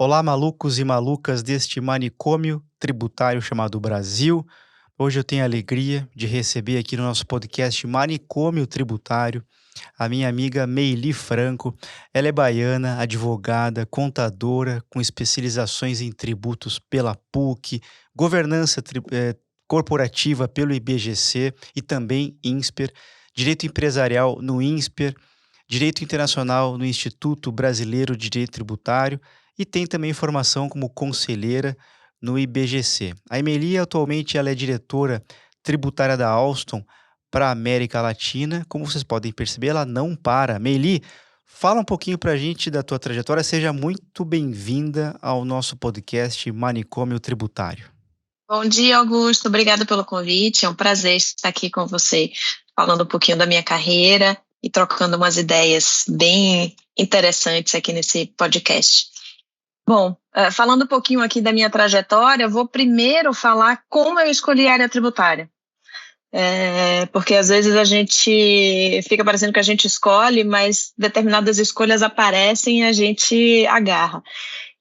Olá, malucos e malucas deste manicômio tributário chamado Brasil. Hoje eu tenho a alegria de receber aqui no nosso podcast Manicômio Tributário a minha amiga Meili Franco. Ela é baiana, advogada, contadora, com especializações em tributos pela PUC, governança corporativa pelo IBGC e também INSPER, direito empresarial no INSPER, direito internacional no Instituto Brasileiro de Direito Tributário e tem também formação como conselheira no IBGC. A Meili atualmente ela é diretora tributária da Alstom para a América Latina. Como vocês podem perceber, ela não para. Meili, fala um pouquinho para a gente da tua trajetória. Seja muito bem-vinda ao nosso podcast Manicômio Tributário. Bom dia, Augusto. Obrigada pelo convite. É um prazer estar aqui com você, falando um pouquinho da minha carreira e trocando umas ideias bem interessantes aqui nesse podcast. Bom, falando um pouquinho aqui da minha trajetória, vou primeiro falar como eu escolhi a área tributária. Porque às vezes a gente fica parecendo que a gente escolhe, mas determinadas escolhas aparecem e a gente agarra.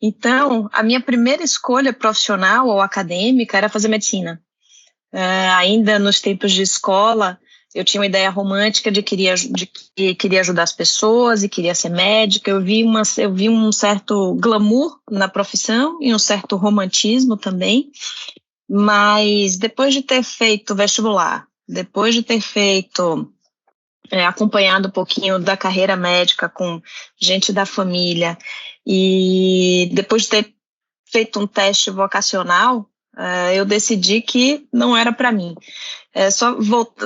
Então, a minha primeira escolha profissional ou acadêmica era fazer medicina. Ainda nos tempos de escola, eu tinha uma ideia romântica de que queria ajudar as pessoas e queria ser médica. Eu vi um certo glamour na profissão e um certo romantismo também. Mas depois de ter feito vestibular, depois de ter acompanhado um pouquinho da carreira médica com gente da família e depois de ter feito um teste vocacional, eu decidi que não era para mim.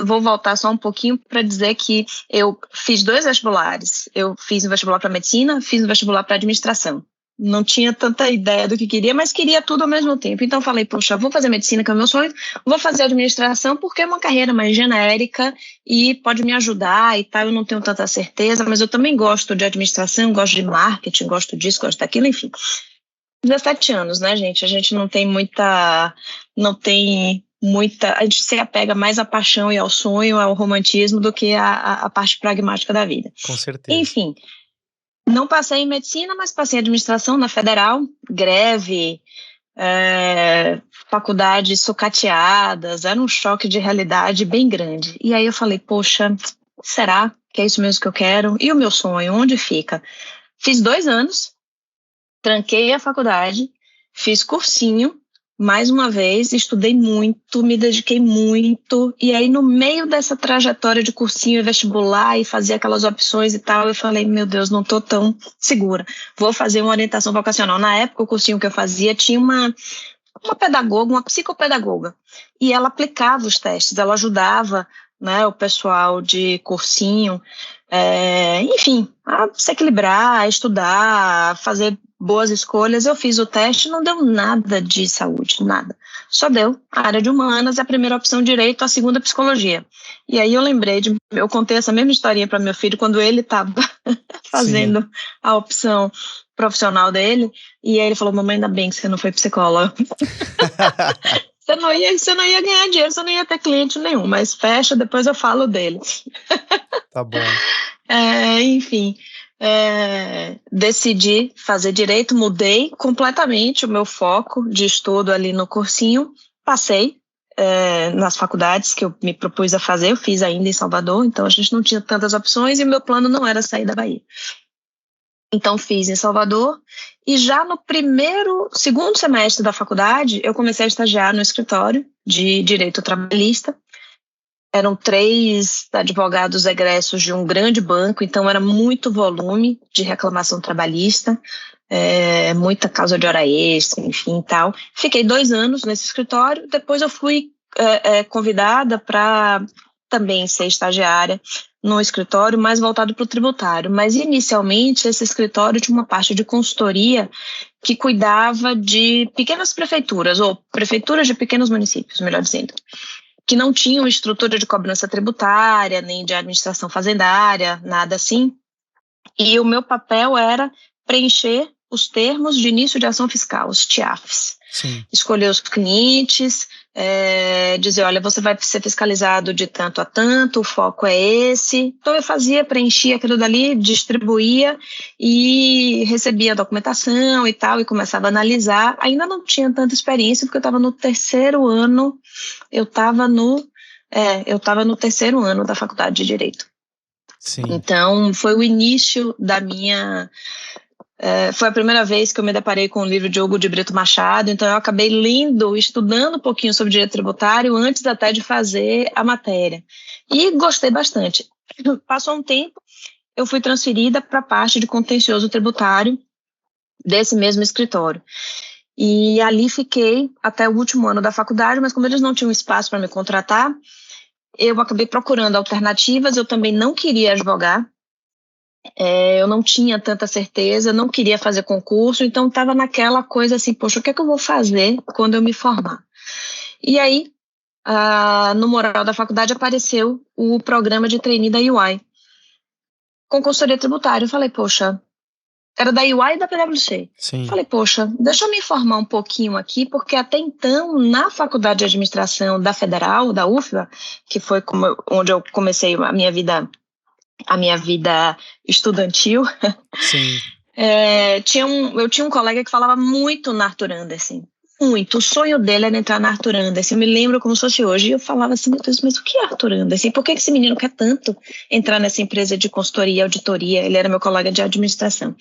Vou voltar só um pouquinho para dizer que eu fiz 2 vestibulares. Eu fiz um vestibular para medicina, fiz um vestibular para administração. Não tinha tanta ideia do que queria, mas queria tudo ao mesmo tempo. Então falei, poxa, vou fazer medicina, que é o meu sonho, vou fazer administração porque é uma carreira mais genérica e pode me ajudar e tal. Eu não tenho tanta certeza, mas eu também gosto de administração, gosto de marketing, gosto disso, gosto daquilo, enfim. 17 anos, né, gente? A gente não tem muita, a gente se apega mais à paixão e ao sonho, ao romantismo, do que à parte pragmática da vida. Com certeza. Enfim, não passei em medicina, mas passei em administração na Federal, greve, faculdades sucateadas, era um choque de realidade bem grande. E aí eu falei, poxa, será que é isso mesmo que eu quero? E o meu sonho, onde fica? Fiz 2 anos, tranquei a faculdade, fiz cursinho, mais uma vez, estudei muito, me dediquei muito, e aí no meio dessa trajetória de cursinho e vestibular e fazer aquelas opções e tal, eu falei, meu Deus, não estou tão segura, vou fazer uma orientação vocacional. Na época, o cursinho que eu fazia tinha uma pedagoga, uma psicopedagoga, e ela aplicava os testes, ela ajudava, né, o pessoal de cursinho, enfim, a se equilibrar, a estudar, a fazer boas escolhas. Eu fiz o teste, não deu nada de saúde, nada. Só deu a área de humanas, a primeira opção direito, a segunda psicologia. E aí eu contei essa mesma historinha para meu filho quando ele estava fazendo a opção profissional dele, e aí ele falou, mamãe, ainda bem que você não foi psicóloga. Você não ia ganhar dinheiro, você não ia ter cliente nenhum, mas fecha, depois eu falo dele. Tá bom. Enfim, decidi fazer direito, mudei completamente o meu foco de estudo ali no cursinho, passei nas faculdades que eu me propus a fazer, eu fiz ainda em Salvador, então a gente não tinha tantas opções e meu plano não era sair da Bahia. Então fiz em Salvador e já no segundo semestre da faculdade eu comecei a estagiar no escritório de direito trabalhista. Eram 3 advogados egressos de um grande banco, então era muito volume de reclamação trabalhista, muita causa de hora extra, enfim e tal. Fiquei 2 anos nesse escritório, depois eu fui convidada para também ser estagiária no escritório mais voltado para o tributário, mas inicialmente esse escritório tinha uma parte de consultoria que cuidava de pequenas prefeituras, ou prefeituras de pequenos municípios, melhor dizendo, que não tinham estrutura de cobrança tributária, nem de administração fazendária, nada assim, e o meu papel era preencher os termos de início de ação fiscal, os TIAFs. Sim. Escolher os clientes, dizer, olha, você vai ser fiscalizado de tanto a tanto, o foco é esse. Então eu preenchia aquilo dali, distribuía e recebia a documentação e tal, e começava a analisar. Ainda não tinha tanta experiência, porque eu estava no terceiro ano, eu estava no terceiro ano da faculdade de Direito. Sim. Então, foi o início da minha... foi a primeira vez que eu me deparei com o livro de Hugo de Brito Machado, então eu acabei lendo, estudando um pouquinho sobre direito tributário antes até de fazer a matéria. E gostei bastante. Passou um tempo, eu fui transferida para a parte de contencioso tributário desse mesmo escritório. E ali fiquei até o último ano da faculdade, mas como eles não tinham espaço para me contratar, eu acabei procurando alternativas. Eu também não queria advogar, eu não tinha tanta certeza, não queria fazer concurso, então estava naquela coisa assim, poxa, o que é que eu vou fazer quando eu me formar? E aí, no mural da faculdade apareceu o programa de trainee da UI, com consultoria tributária. Eu falei, poxa, era da UI e da PwC. Sim. Falei, poxa, deixa eu me informar um pouquinho aqui, porque até então, na Faculdade de Administração da Federal, da UFBA, que foi onde eu comecei a minha vida estudantil, Sim. eu tinha um colega que falava muito na Arthur Andersen, muito. O sonho dele era entrar na Arthur Andersen. Eu me lembro como se fosse hoje. E eu falava assim, meu Deus, mas o que é Arthur Andersen? Por que esse menino quer tanto entrar nessa empresa de consultoria e auditoria? Ele era meu colega de administração.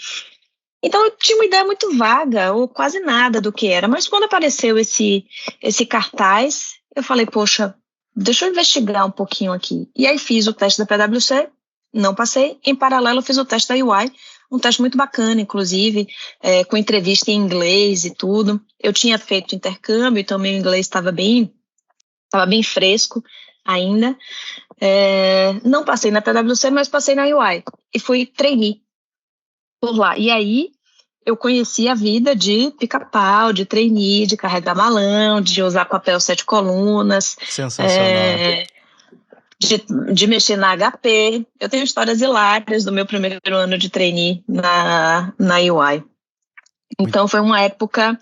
Então eu tinha uma ideia muito vaga, ou quase nada do que era. Mas quando apareceu esse cartaz, eu falei, poxa, deixa eu investigar um pouquinho aqui. E aí fiz o teste da PwC, não passei. Em paralelo, fiz o teste da UI, um teste muito bacana, inclusive, com entrevista em inglês e tudo. Eu tinha feito intercâmbio, então meu inglês estava bem fresco ainda. Não passei na PwC, mas passei na UI e fui trainee por lá. E aí eu conheci a vida de pica-pau, de trainee, de carregar malão, de usar papel 7 colunas. Sensacional. De mexer na HP. Eu tenho histórias hilárias do meu primeiro ano de trainee na UI. Então foi uma época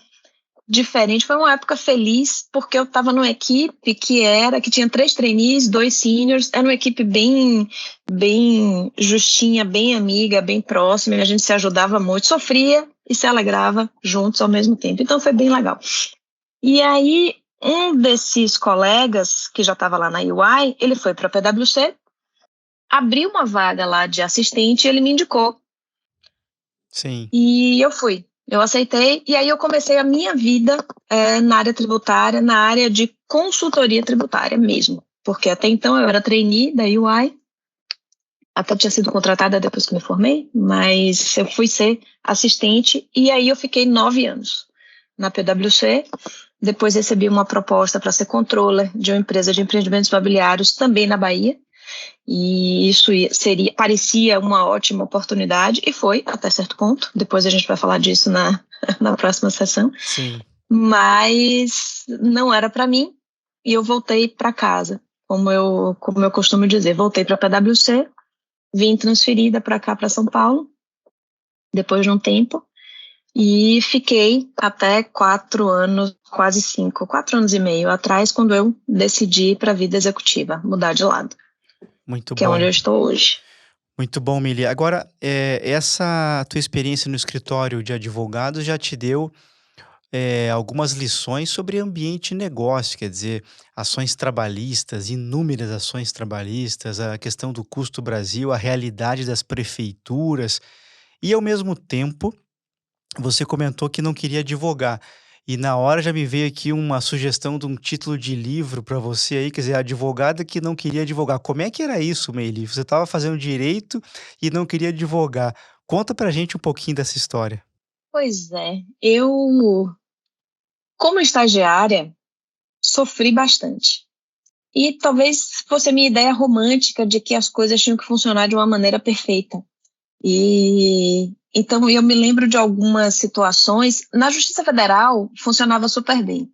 diferente, foi uma época feliz, porque eu estava numa equipe que tinha 3 trainees, 2 seniors, era uma equipe bem justinha, bem amiga, bem próxima, e a gente se ajudava muito, sofria e se alegrava juntos ao mesmo tempo. Então foi bem legal. E aí, um desses colegas que já estava lá na UI, ele foi para a PwC, abriu uma vaga lá de assistente e ele me indicou. Sim. E eu aceitei, e aí eu comecei a minha vida na área tributária, na área de consultoria tributária mesmo, porque até então eu era trainee da UI, até tinha sido contratada depois que me formei, mas eu fui ser assistente, e aí eu fiquei 9 anos na PwC. Depois recebi uma proposta para ser controller de uma empresa de empreendimentos imobiliários também na Bahia, e isso parecia uma ótima oportunidade, e foi até certo ponto. Depois a gente vai falar disso na próxima sessão. Sim. Mas não era para mim, e eu voltei para casa, como eu costumo dizer, voltei para a PwC, vim transferida para cá, para São Paulo, depois de um tempo, e fiquei até 4 anos, quase 5, 4 anos e meio atrás, quando eu decidi ir para a vida executiva, mudar de lado. Muito que bom. é onde eu estou hoje. Muito bom, Mili. Agora, essa tua experiência no escritório de advogado já te deu algumas lições sobre ambiente de negócio, quer dizer, ações trabalhistas, inúmeras ações trabalhistas, a questão do custo Brasil, a realidade das prefeituras, e ao mesmo tempo você comentou que não queria advogar. E na hora já me veio aqui uma sugestão de um título de livro para você aí, quer dizer, advogada que não queria advogar. Como é que era isso, Meili? Você estava fazendo direito e não queria advogar. Conta pra gente um pouquinho dessa história. Pois é, eu, como estagiária, sofri bastante. E talvez fosse a minha ideia romântica de que as coisas tinham que funcionar de uma maneira perfeita. E então eu me lembro de algumas situações. Na Justiça Federal funcionava super bem,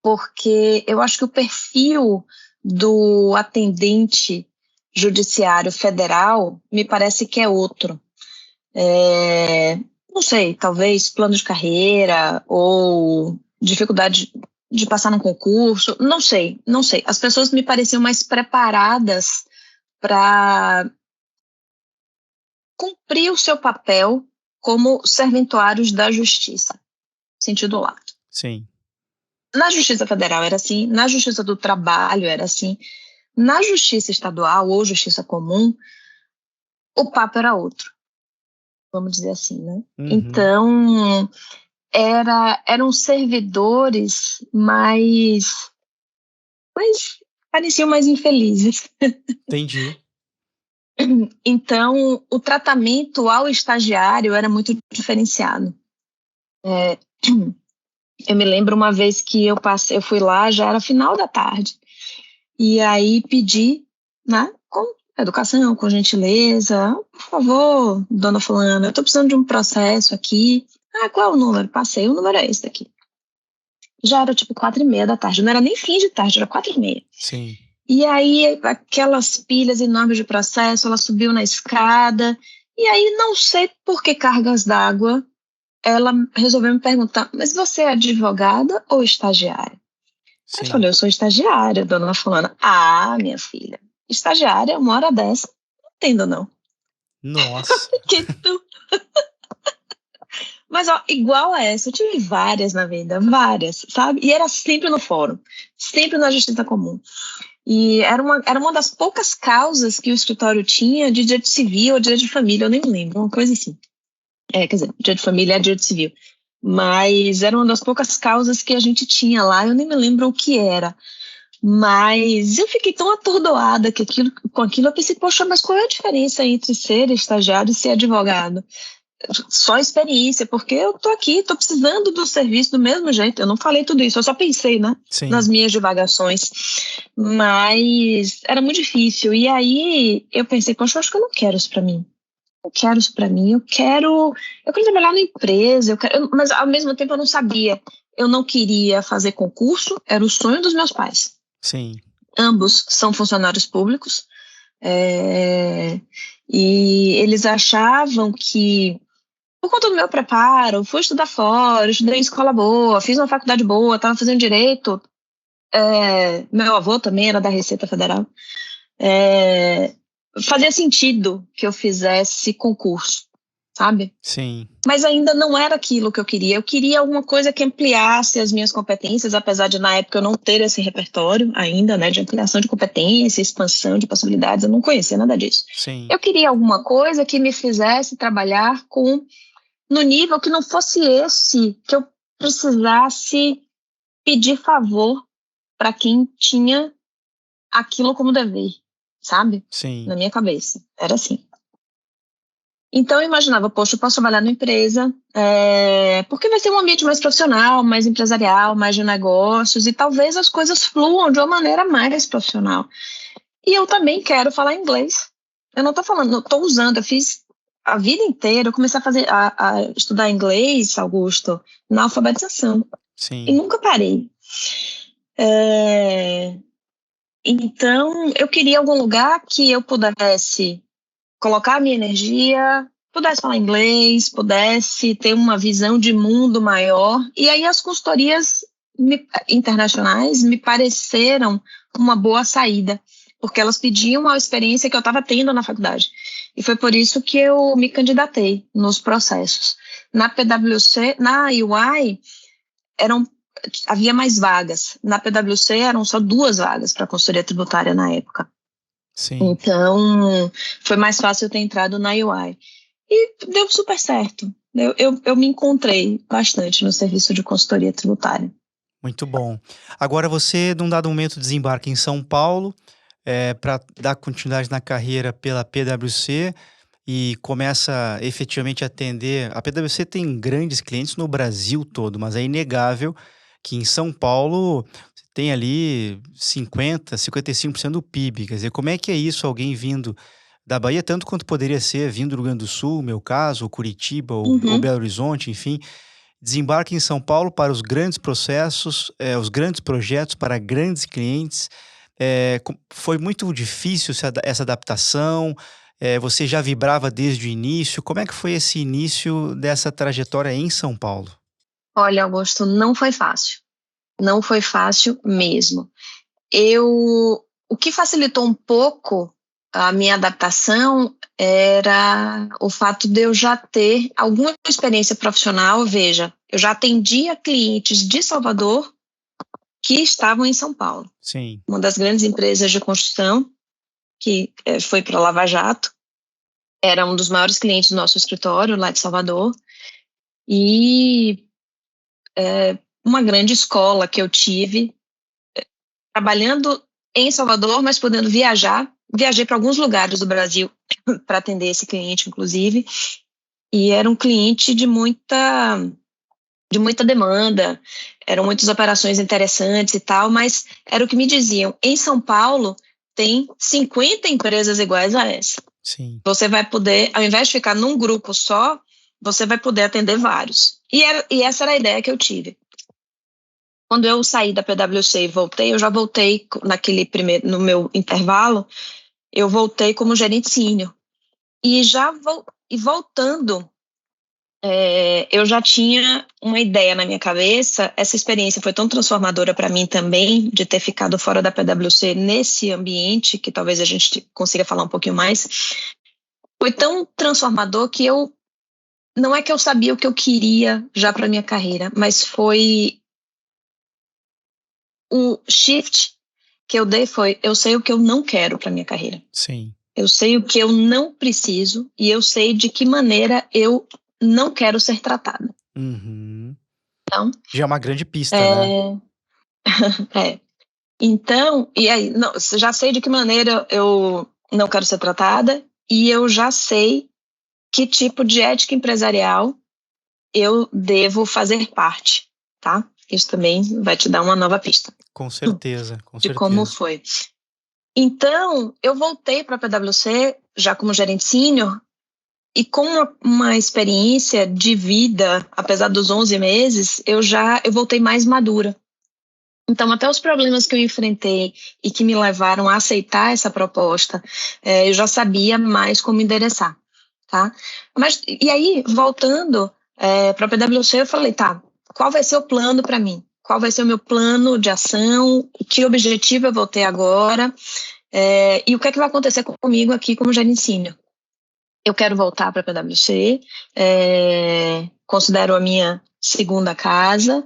porque eu acho que o perfil do atendente judiciário federal me parece que é outro. não sei, talvez plano de carreira ou dificuldade de passar num concurso, não sei. As pessoas me pareciam mais preparadas para cumprir o seu papel como serventuários da justiça, sentido lato. Sim. Na Justiça Federal era assim, na Justiça do Trabalho era assim, na Justiça Estadual ou Justiça Comum, o papo era outro, vamos dizer assim, né? Então, eram servidores mais pareciam mais infelizes. Entendi. Então, o tratamento ao estagiário era muito diferenciado. Eu me lembro uma vez que eu fui lá, já era final da tarde, e aí pedi, né, com educação, com gentileza, por favor, dona fulana, eu estou precisando de um processo aqui. Qual é o número? Passei, o número é esse daqui. Já era tipo 4:30 da tarde, não era nem fim de tarde, era 4:30. Sim. E aí, aquelas pilhas enormes de processo, ela subiu na escada, e aí, não sei por que cargas d'água, ela resolveu me perguntar, mas você é advogada ou estagiária? Sim. Eu falei, eu sou estagiária, dona fulana. Minha filha, estagiária, uma hora dessa, não entendo não. Nossa. Mas, ó, igual a essa, eu tive várias na vida, várias, sabe? E era sempre no fórum, sempre na Justiça Comum. E era uma das poucas causas que o escritório tinha de direito civil ou direito de família, eu nem me lembro, uma coisa assim. Quer dizer, direito de família é direito civil. Mas era uma das poucas causas que a gente tinha lá, eu nem me lembro o que era. Mas eu fiquei tão atordoada com aquilo, eu pensei, poxa, mas qual é a diferença entre ser estagiário e ser advogado? Só experiência, porque eu tô aqui, tô precisando do serviço do mesmo jeito. Eu não falei tudo isso, eu só pensei, né? Sim. Nas minhas divagações. Mas era muito difícil. E aí eu pensei, poxa, eu acho que eu não quero isso pra mim. Eu quero isso pra mim, eu quero trabalhar na empresa, mas ao mesmo tempo eu não sabia. Eu não queria fazer concurso, era o sonho dos meus pais. Sim. Ambos são funcionários públicos. E eles achavam que, por conta do meu preparo, fui estudar fora, estudei em escola boa, fiz uma faculdade boa, estava fazendo direito. Meu avô também era da Receita Federal. Fazia sentido que eu fizesse concurso, sabe? Sim. Mas ainda não era aquilo que eu queria. Eu queria alguma coisa que ampliasse as minhas competências, apesar de, na época, eu não ter esse repertório ainda, né, de ampliação de competência, expansão de possibilidades, eu não conhecia nada disso. Sim. Eu queria alguma coisa que me fizesse trabalhar no nível que não fosse esse, que eu precisasse pedir favor para quem tinha aquilo como dever, sabe? Sim. Na minha cabeça, era assim. Então eu imaginava, poxa, eu posso trabalhar numa empresa, porque vai ser um ambiente mais profissional, mais empresarial, mais de negócios, e talvez as coisas fluam de uma maneira mais profissional. E eu também quero falar inglês. Eu não estou usando, eu fiz a vida inteira, eu comecei a estudar inglês, Augusto, na alfabetização. Sim. E nunca parei. Então, eu queria algum lugar que eu pudesse colocar a minha energia, pudesse falar inglês, pudesse ter uma visão de mundo maior. E aí as consultorias internacionais me pareceram uma boa saída, porque elas pediam a experiência que eu estava tendo na faculdade. E foi por isso que eu me candidatei nos processos. Na PwC, na UI, havia mais vagas. Na PwC eram só 2 vagas para consultoria tributária na época. Sim. Então, foi mais fácil eu ter entrado na UI. E deu super certo. Eu me encontrei bastante no serviço de consultoria tributária. Muito bom. Agora você, num dado momento, desembarca em São Paulo para dar continuidade na carreira pela PwC e começa efetivamente a atender. A PwC tem grandes clientes no Brasil todo, mas é inegável que em São Paulo você tem ali 55% do PIB. Quer dizer, como é que é isso, alguém vindo da Bahia, tanto quanto poderia ser vindo do Rio Grande do Sul, meu caso, ou Curitiba, ou Belo Horizonte, enfim, desembarca em São Paulo para os grandes processos, os grandes projetos para grandes clientes. Foi muito difícil essa adaptação. Você já vibrava desde o início? Como é que foi esse início dessa trajetória em São Paulo? Olha, Augusto, não foi fácil. Não foi fácil mesmo. O que facilitou um pouco a minha adaptação era o fato de eu já ter alguma experiência profissional. Veja, eu já atendia clientes de Salvador que estavam em São Paulo. Sim. Uma das grandes empresas de construção, que foi para a Lava Jato, era um dos maiores clientes do nosso escritório lá de Salvador. E uma grande escola que eu tive, trabalhando em Salvador, mas podendo viajar. Viajei para alguns lugares do Brasil para atender esse cliente, inclusive, e era um cliente de muita demanda, eram muitas operações interessantes e tal, mas era o que me diziam, em São Paulo tem 50 empresas iguais a essa. Sim. Você vai poder, ao invés de ficar num grupo só, você vai poder atender vários. E essa era a ideia que eu tive. Quando eu saí da PwC e voltei, eu já voltei no meu intervalo, eu voltei como gerente sênior. E voltando, eu já tinha uma ideia na minha cabeça. Essa experiência foi tão transformadora para mim também, de ter ficado fora da PwC nesse ambiente, que talvez a gente consiga falar um pouquinho mais. Foi tão transformador que não é que eu sabia o que eu queria já para minha carreira, mas foi o shift que eu dei eu sei o que eu não quero para minha carreira. Sim. Eu sei o que eu não preciso e eu sei de que maneira eu não quero ser tratada. Uhum. Então, já é uma grande pista, né? Então, e aí, já sei de que maneira eu não quero ser tratada e eu já sei que tipo de ética empresarial eu devo fazer parte, tá? Isso também vai te dar uma nova pista. Com certeza, com de certeza. como foi. Então, eu voltei para a PwC já como gerente sênior e com uma experiência de vida, apesar dos 11 meses, eu voltei mais madura. Então, até os problemas que eu enfrentei e que me levaram a aceitar essa proposta, eu já sabia mais como endereçar, tá? E aí, voltando para a PwC, eu falei, tá, qual vai ser o plano para mim? Qual vai ser o meu plano de ação? Que objetivo eu vou ter agora? E o que é que vai acontecer comigo aqui como gerente sênior? Eu quero voltar para a PwC, considero a minha segunda casa,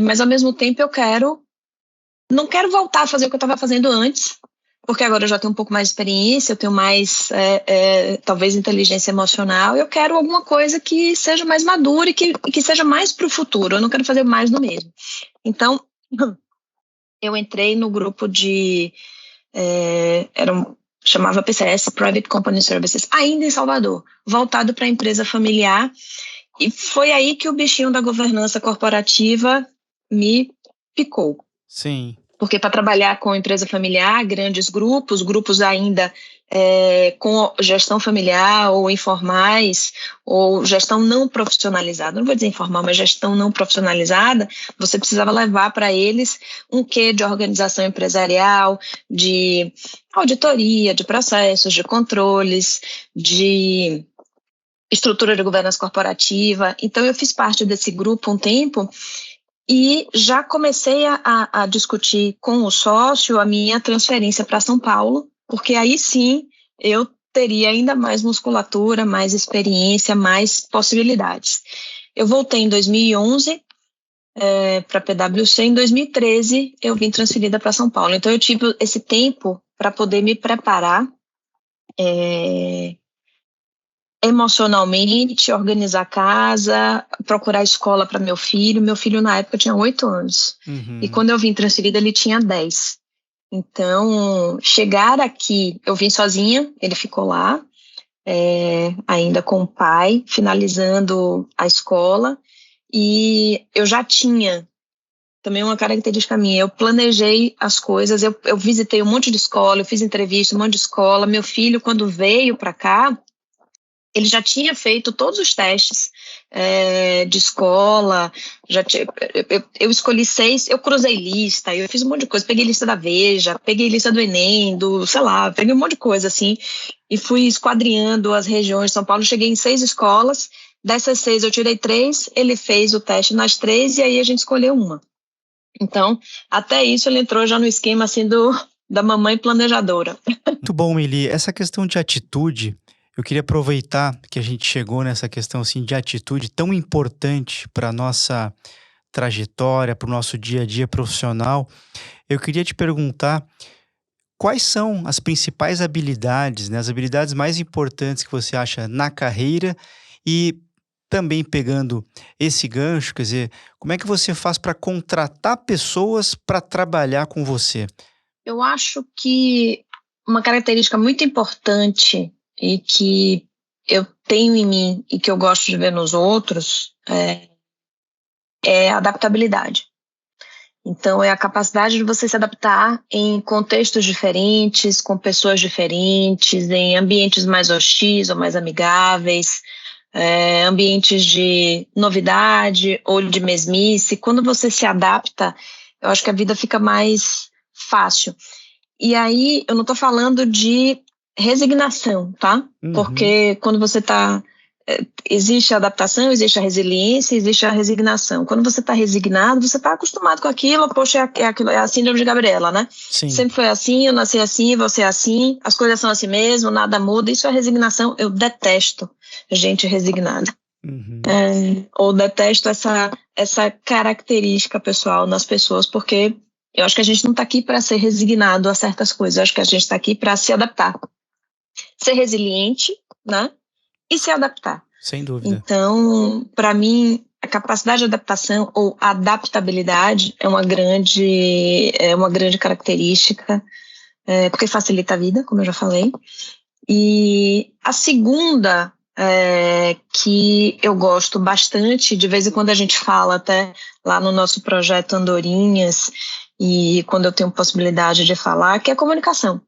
mas ao mesmo tempo não quero voltar a fazer o que eu estava fazendo antes, porque agora eu já tenho um pouco mais de experiência, eu tenho mais, talvez, inteligência emocional, eu quero alguma coisa que seja mais madura e que seja mais para o futuro, eu não quero fazer mais do mesmo. Então, eu entrei no grupo chamava PCS, Private Company Services, ainda em Salvador, voltado para a empresa familiar, e foi aí que o bichinho da governança corporativa me picou. Sim. Porque para trabalhar com empresa familiar, grandes grupos ainda com gestão familiar ou informais, ou gestão não profissionalizada, não vou dizer informal, mas gestão não profissionalizada, você precisava levar para eles um quê de organização empresarial, de auditoria, de processos, de controles, de estrutura de governança corporativa. Então, eu fiz parte desse grupo um tempo e já comecei a discutir com o sócio a minha transferência para São Paulo, porque aí sim eu teria ainda mais musculatura, mais experiência, mais possibilidades. Eu voltei em 2011 para a PwC, em 2013 eu vim transferida para São Paulo. Então eu tive esse tempo para poder me preparar emocionalmente, organizar a casa, procurar escola para meu filho. Meu filho, na época, tinha 8 anos. Uhum. E quando eu vim transferida, ele tinha 10. Então, chegar aqui, eu vim sozinha, ele ficou lá, ainda com o pai, finalizando a escola. E eu já tinha também uma característica minha, eu planejei as coisas, eu visitei um monte de escola, eu fiz entrevista, um monte de escola. Meu filho, quando veio para cá, Ele já tinha feito todos os testes de escola, eu escolhi 6, eu cruzei lista, eu fiz um monte de coisa, peguei lista da Veja, peguei lista do Enem, sei lá, peguei um monte de coisa assim, e fui esquadrinhando as regiões de São Paulo, cheguei em 6 escolas, dessas 6 eu tirei 3, ele fez o teste nas 3 e aí a gente escolheu uma. Então, até isso ele entrou já no esquema assim da mamãe planejadora. Muito bom, Meili. Essa questão de atitude, eu queria aproveitar que a gente chegou nessa questão assim de atitude tão importante para a nossa trajetória, para o nosso dia a dia profissional. Eu queria te perguntar quais são as principais habilidades, né, as habilidades mais importantes que você acha na carreira e também pegando esse gancho, quer dizer, como é que você faz para contratar pessoas para trabalhar com você? Eu acho que uma característica muito importante e que eu tenho em mim e que eu gosto de ver nos outros é a adaptabilidade. Então, é a capacidade de você se adaptar em contextos diferentes, com pessoas diferentes, em ambientes mais hostis ou mais amigáveis, ambientes de novidade ou de mesmice. Quando você se adapta, eu acho que a vida fica mais fácil. E aí, eu não estou falando de resignação, tá? Porque quando você está... Existe a adaptação, existe a resiliência, existe a resignação. Quando você está resignado, você está acostumado com aquilo, poxa, é a síndrome de Gabriela, né? Sim. Sempre foi assim, eu nasci assim, você é assim, as coisas são assim mesmo, nada muda. Isso é resignação. Eu detesto gente resignada. Ou detesto essa característica pessoal nas pessoas, porque eu acho que a gente não está aqui para ser resignado a certas coisas, eu acho que a gente está aqui para se adaptar. Ser resiliente, né? E se adaptar. Sem dúvida. Então, para mim, a capacidade de adaptação ou adaptabilidade é uma grande característica, porque facilita a vida, como eu já falei. E a segunda, que eu gosto bastante, de vez em quando a gente fala até lá no nosso projeto Andorinhas, e quando eu tenho possibilidade de falar, que é a comunicação.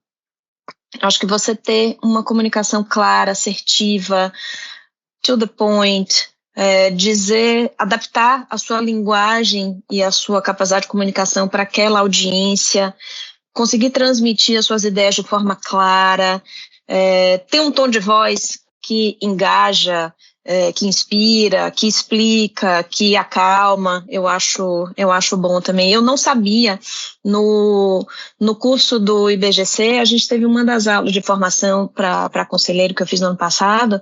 Acho que você ter uma comunicação clara, assertiva, to the point, adaptar a sua linguagem e a sua capacidade de comunicação para aquela audiência, conseguir transmitir as suas ideias de forma clara, ter um tom de voz que engaja, que inspira, que explica, que acalma, eu acho bom também. Eu não sabia, no curso do IBGC, a gente teve uma das aulas de formação para conselheiro que eu fiz no ano passado,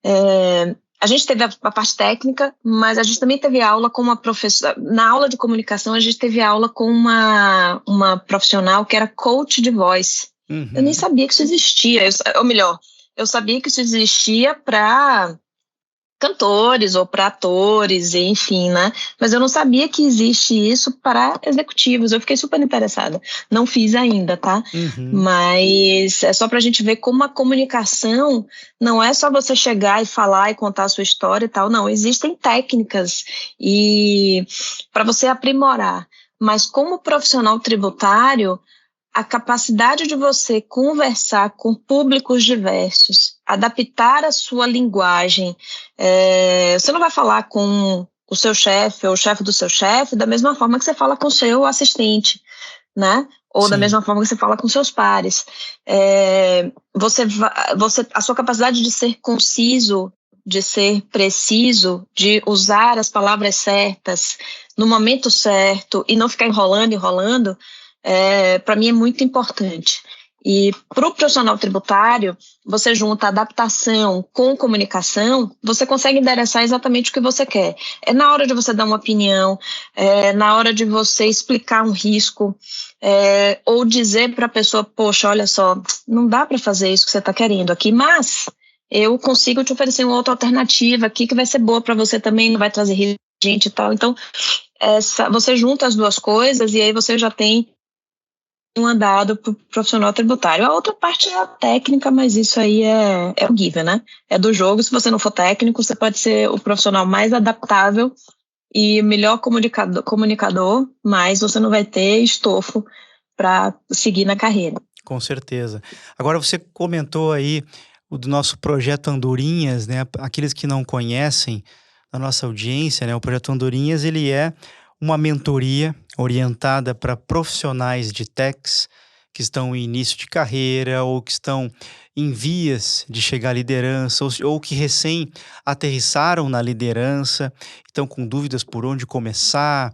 a gente teve a parte técnica, mas a gente também teve aula com uma professora, na aula de comunicação a gente teve aula com uma profissional que era coach de voz. Eu nem sabia que isso existia, ou melhor, eu sabia que isso existia para cantores ou para atores, enfim, né? Mas eu não sabia que existe isso para executivos. Eu fiquei super interessada. Não fiz ainda, tá? Mas é só para a gente ver como a comunicação não é só você chegar e falar e contar a sua história e tal. Não, existem técnicas e para você aprimorar. Mas como profissional tributário, a capacidade de você conversar com públicos diversos, adaptar a sua linguagem. Você não vai falar com o seu chefe ou o chefe do seu chefe da mesma forma que você fala com o seu assistente, né? Ou da mesma forma que você fala com seus pares. A sua capacidade de ser conciso, de ser preciso, de usar as palavras certas no momento certo e não ficar enrolando, para mim é muito importante. E para o profissional tributário, você junta adaptação com comunicação, você consegue endereçar exatamente o que você quer. É na hora de você dar uma opinião, na hora de você explicar um risco, ou dizer para a pessoa, poxa, olha só, não dá para fazer isso que você está querendo aqui, mas eu consigo te oferecer uma outra alternativa aqui que vai ser boa para você também, não vai trazer risco gente e tal. Então, você junta as duas coisas e aí você já tem um andado para o profissional tributário. A outra parte é a técnica, mas isso aí é o given, né? É do jogo. Se você não for técnico, você pode ser o profissional mais adaptável e melhor comunicador, mas você não vai ter estofo para seguir na carreira. Com certeza. Agora você comentou aí do nosso projeto Andorinhas, né? Aqueles que não conhecem a nossa audiência, né? O projeto Andorinhas, ele é uma mentoria orientada para profissionais de techs que estão em início de carreira ou que estão em vias de chegar à liderança ou que recém aterrissaram na liderança, estão com dúvidas por onde começar.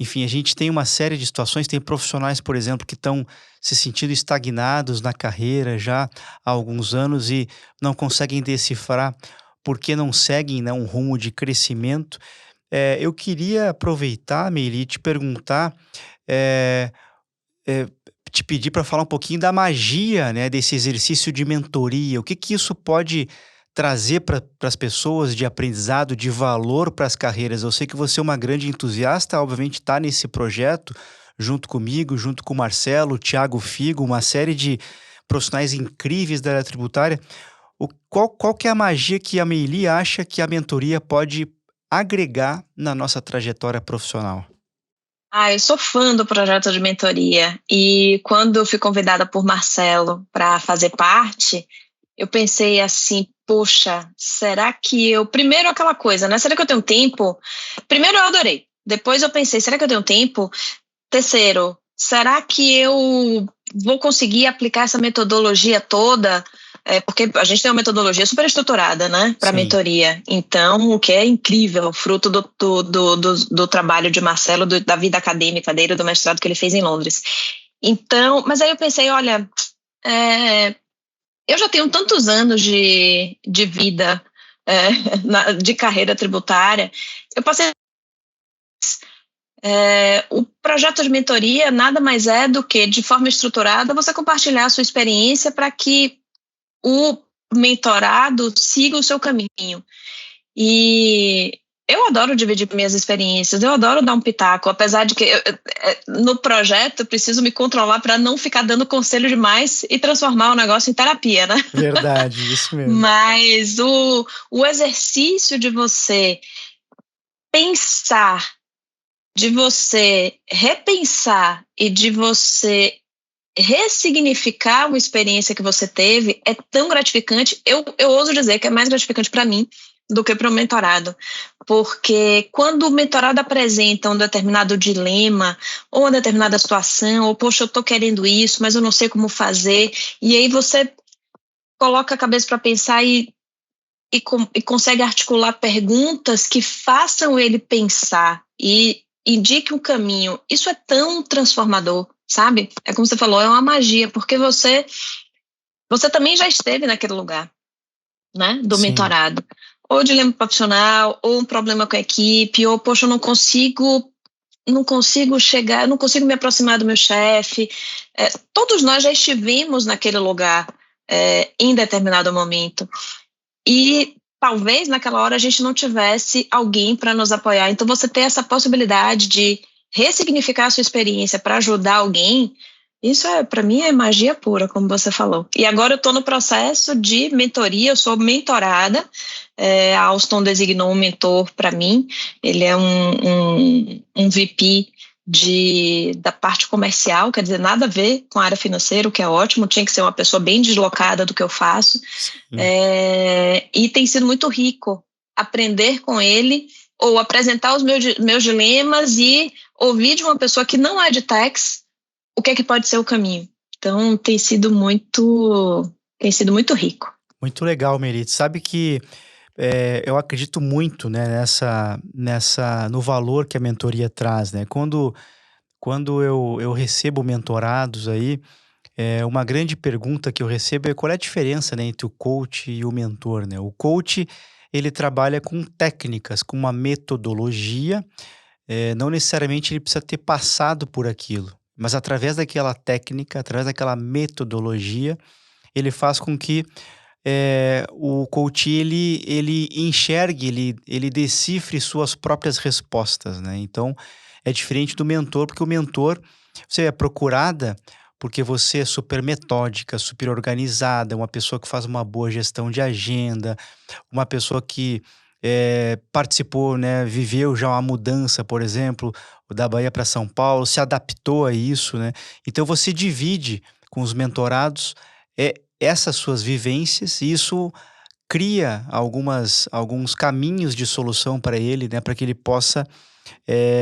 Enfim, a gente tem uma série de situações, tem profissionais, por exemplo, que estão se sentindo estagnados na carreira já há alguns anos e não conseguem decifrar por que não seguem, né, um rumo de crescimento. Eu queria aproveitar, Meili, e te perguntar, eh eh, te pedir para falar um pouquinho da magia, né, desse exercício de mentoria. O que que isso pode trazer para as pessoas de aprendizado, de valor para as carreiras? Eu sei que você é uma grande entusiasta, obviamente está nesse projeto junto comigo, junto com o Marcelo, o Thiago Figo, uma série de profissionais incríveis da área tributária. Qual que é a magia que a Meili acha que a mentoria pode agregar na nossa trajetória profissional? Eu sou fã do projeto de mentoria e quando eu fui convidada por Marcelo para fazer parte, eu pensei assim, poxa, será que eu... Primeiro aquela coisa, né? Será que eu tenho tempo? Primeiro eu adorei. Depois eu pensei, será que eu tenho tempo? Terceiro, será que eu vou conseguir aplicar essa metodologia toda? Porque a gente tem uma metodologia super estruturada, né, para Sim. mentoria. Então, o que é incrível, fruto do trabalho de Marcelo, da vida acadêmica dele, do mestrado que ele fez em Londres. Então, mas aí eu pensei, olha, eu já tenho tantos anos de vida, de carreira tributária, eu passei. O projeto de mentoria nada mais é do que, de forma estruturada, você compartilhar a sua experiência para que o mentorado siga o seu caminho. E eu adoro dividir minhas experiências, eu adoro dar um pitaco, apesar de que no projeto eu preciso me controlar para não ficar dando conselho demais e transformar o negócio em terapia, né? Verdade, isso mesmo. Mas o exercício de você pensar, de você repensar e de você ressignificar uma experiência que você teve é tão gratificante. Eu ouso dizer que é mais gratificante para mim do que para o mentorado, porque quando o mentorado apresenta um determinado dilema ou uma determinada situação, ou poxa, eu estou querendo isso, mas eu não sei como fazer, e aí você coloca a cabeça para pensar e consegue articular perguntas que façam ele pensar e indique um caminho. Isso é tão transformador, sabe? É como você falou, é uma magia, porque você também já esteve naquele lugar, né? Do Sim. mentorado. Ou dilema profissional, ou um problema com a equipe, ou, poxa, eu não consigo chegar, eu não consigo me aproximar do meu chefe. Todos nós já estivemos naquele lugar em determinado momento. E talvez naquela hora a gente não tivesse alguém para nos apoiar. Então, você ter essa possibilidade de ressignificar a sua experiência para ajudar alguém, isso para mim é magia pura, como você falou. E agora eu estou no processo de mentoria, eu sou mentorada, a Alstom designou um mentor para mim, ele é um VP da parte comercial, quer dizer, nada a ver com a área financeira, o que é ótimo, tinha que ser uma pessoa bem deslocada do que eu faço, Sim. e tem sido muito rico aprender com ele, ou apresentar os meus dilemas e ouvir de uma pessoa que não é de techs o que é que pode ser o caminho. Então, tem sido muito rico. Muito legal, Meili. Sabe que eu acredito muito, né, no valor que a mentoria traz, né? Quando eu recebo mentorados aí, uma grande pergunta que eu recebo é qual é a diferença, né, entre o coach e o mentor, né? O coach, ele trabalha com técnicas, com uma metodologia, não necessariamente ele precisa ter passado por aquilo, mas através daquela técnica, através daquela metodologia, ele faz com que o coach ele enxergue, ele decifre suas próprias respostas, né. Então, é diferente do mentor, porque o mentor, você é procurada porque você é super metódica, super organizada, uma pessoa que faz uma boa gestão de agenda, uma pessoa que, participou, né, viveu já uma mudança, por exemplo, da Bahia para São Paulo, se adaptou a isso, né. Então você divide com os mentorados, essas suas vivências, e isso cria alguns caminhos de solução para ele, né, para que ele possa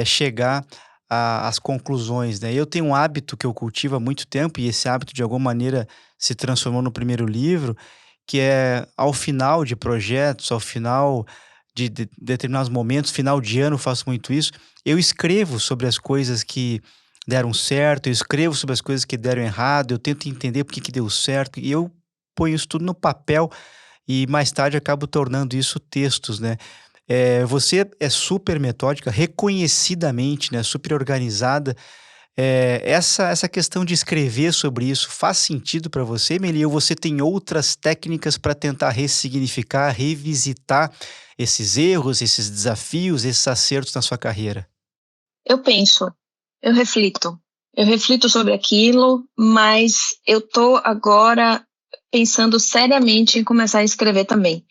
chegar às conclusões, né. Eu tenho um hábito que eu cultivo há muito tempo, e esse hábito de alguma maneira se transformou no primeiro livro, que é ao final de projetos, ao final de determinados momentos, final de ano eu faço muito isso, eu escrevo sobre as coisas que deram certo, eu escrevo sobre as coisas que deram errado, eu tento entender por que que deu certo, e eu ponho isso tudo no papel e mais tarde acabo tornando isso textos, né. Você é super metódica, reconhecidamente, né, super organizada. Essa questão de escrever sobre isso faz sentido para você, Meli, ou você tem outras técnicas para tentar ressignificar, revisitar esses erros, esses desafios, esses acertos na sua carreira? Eu penso, eu reflito. Eu reflito sobre aquilo, mas eu tô agora pensando seriamente em começar a escrever também.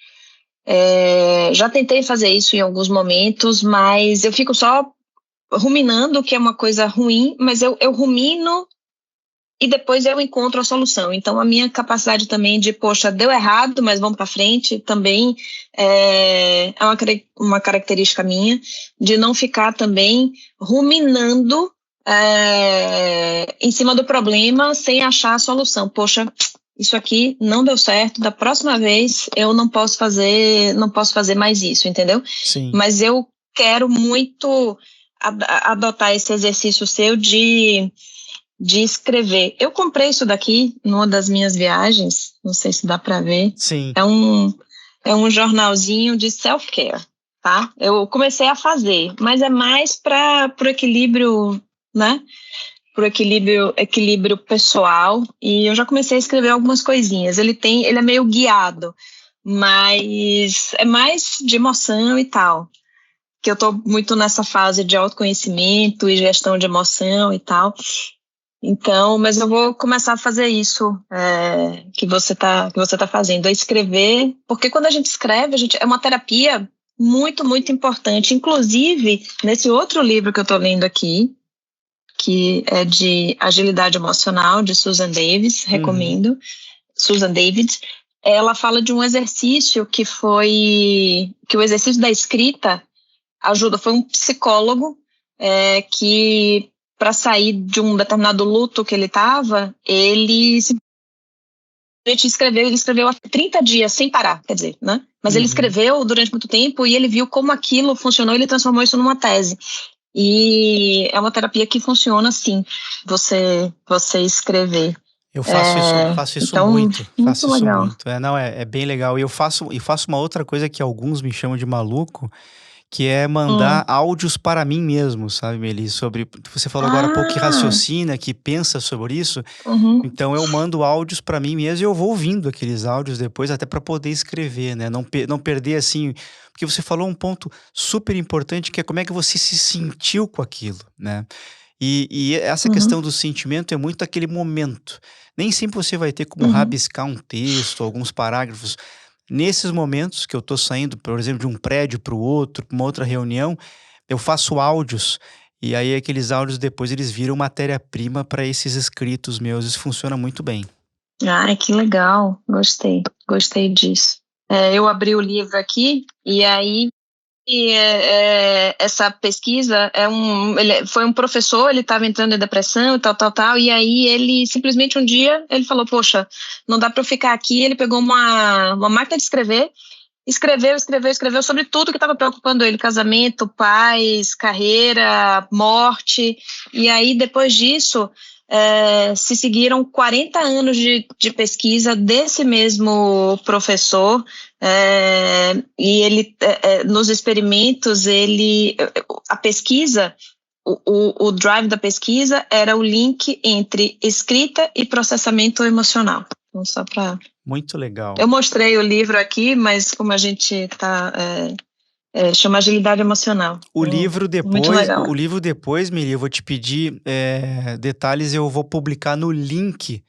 Já tentei fazer isso em alguns momentos, mas eu fico só ruminando, que é uma coisa ruim, mas eu rumino e depois eu encontro a solução. Então, a minha capacidade também de, poxa, deu errado, mas vamos para frente, também uma característica minha, de não ficar também ruminando em cima do problema sem achar a solução. Poxa, isso aqui não deu certo, da próxima vez eu não posso fazer mais isso, entendeu? Sim. Mas eu quero muito adotar esse exercício seu de escrever. Eu comprei isso daqui numa das minhas viagens, não sei se dá para ver. Sim. É um jornalzinho de self-care, tá? Eu comecei a fazer, mas é mais para o equilíbrio, né? Pro equilíbrio pessoal, e eu já comecei a escrever algumas coisinhas. Ele é meio guiado, mas é mais de emoção e tal, que eu tô muito nessa fase de autoconhecimento e gestão de emoção e tal. Então, mas eu vou começar a fazer isso que você tá fazendo, é escrever, porque quando a gente escreve, é uma terapia muito, muito importante. Inclusive, nesse outro livro que eu tô lendo aqui, que é de Agilidade Emocional, de Susan Davis, recomendo. Susan Davis, ela fala de um exercício que o exercício da escrita ajuda, foi um psicólogo que, para sair de um determinado luto que ele estava, ele escreveu há 30 dias sem parar, quer dizer, né? Mas ele escreveu durante muito tempo e ele viu como aquilo funcionou e ele transformou isso numa tese. E é uma terapia que funciona assim, você escrever. Eu faço isso Então, muito, muito faço isso legal. muito. Não, é bem legal. E eu faço uma outra coisa que alguns me chamam de maluco, que é mandar áudios para mim mesmo, sabe, Meli? Sobre, você falou agora há pouco que Ah, raciocina, que pensa sobre isso, uhum, então eu mando áudios para mim mesmo e eu vou ouvindo aqueles áudios depois, até para poder escrever, né? Não perder assim, porque você falou um ponto super importante, que é como é que você se sentiu com aquilo, né? E essa uhum, questão do sentimento é muito aquele momento. Nem sempre você vai ter como uhum. rabiscar um texto, alguns parágrafos. Nesses momentos que eu estou saindo, por exemplo, de um prédio para o outro, para uma outra reunião, eu faço áudios. E aí aqueles áudios depois eles viram matéria-prima para esses escritos meus. Isso funciona muito bem. Ai, que legal, gostei disso. Eu abri o livro aqui e aí essa pesquisa foi um professor, ele estava entrando em depressão e tal, e aí ele simplesmente um dia, ele falou, poxa, não dá para eu ficar aqui, ele pegou uma máquina de escrever, escreveu sobre tudo que estava preocupando ele, casamento, paz, carreira, morte, e aí depois disso se seguiram 40 anos de pesquisa desse mesmo professor, e ele, nos experimentos, a pesquisa, o drive da pesquisa era o link entre escrita e processamento emocional. Então, só para... Muito legal. Eu mostrei o livro aqui, mas como a gente chama Agilidade Emocional. Muito legal. O livro depois, Miri, eu vou te pedir detalhes, eu vou publicar no link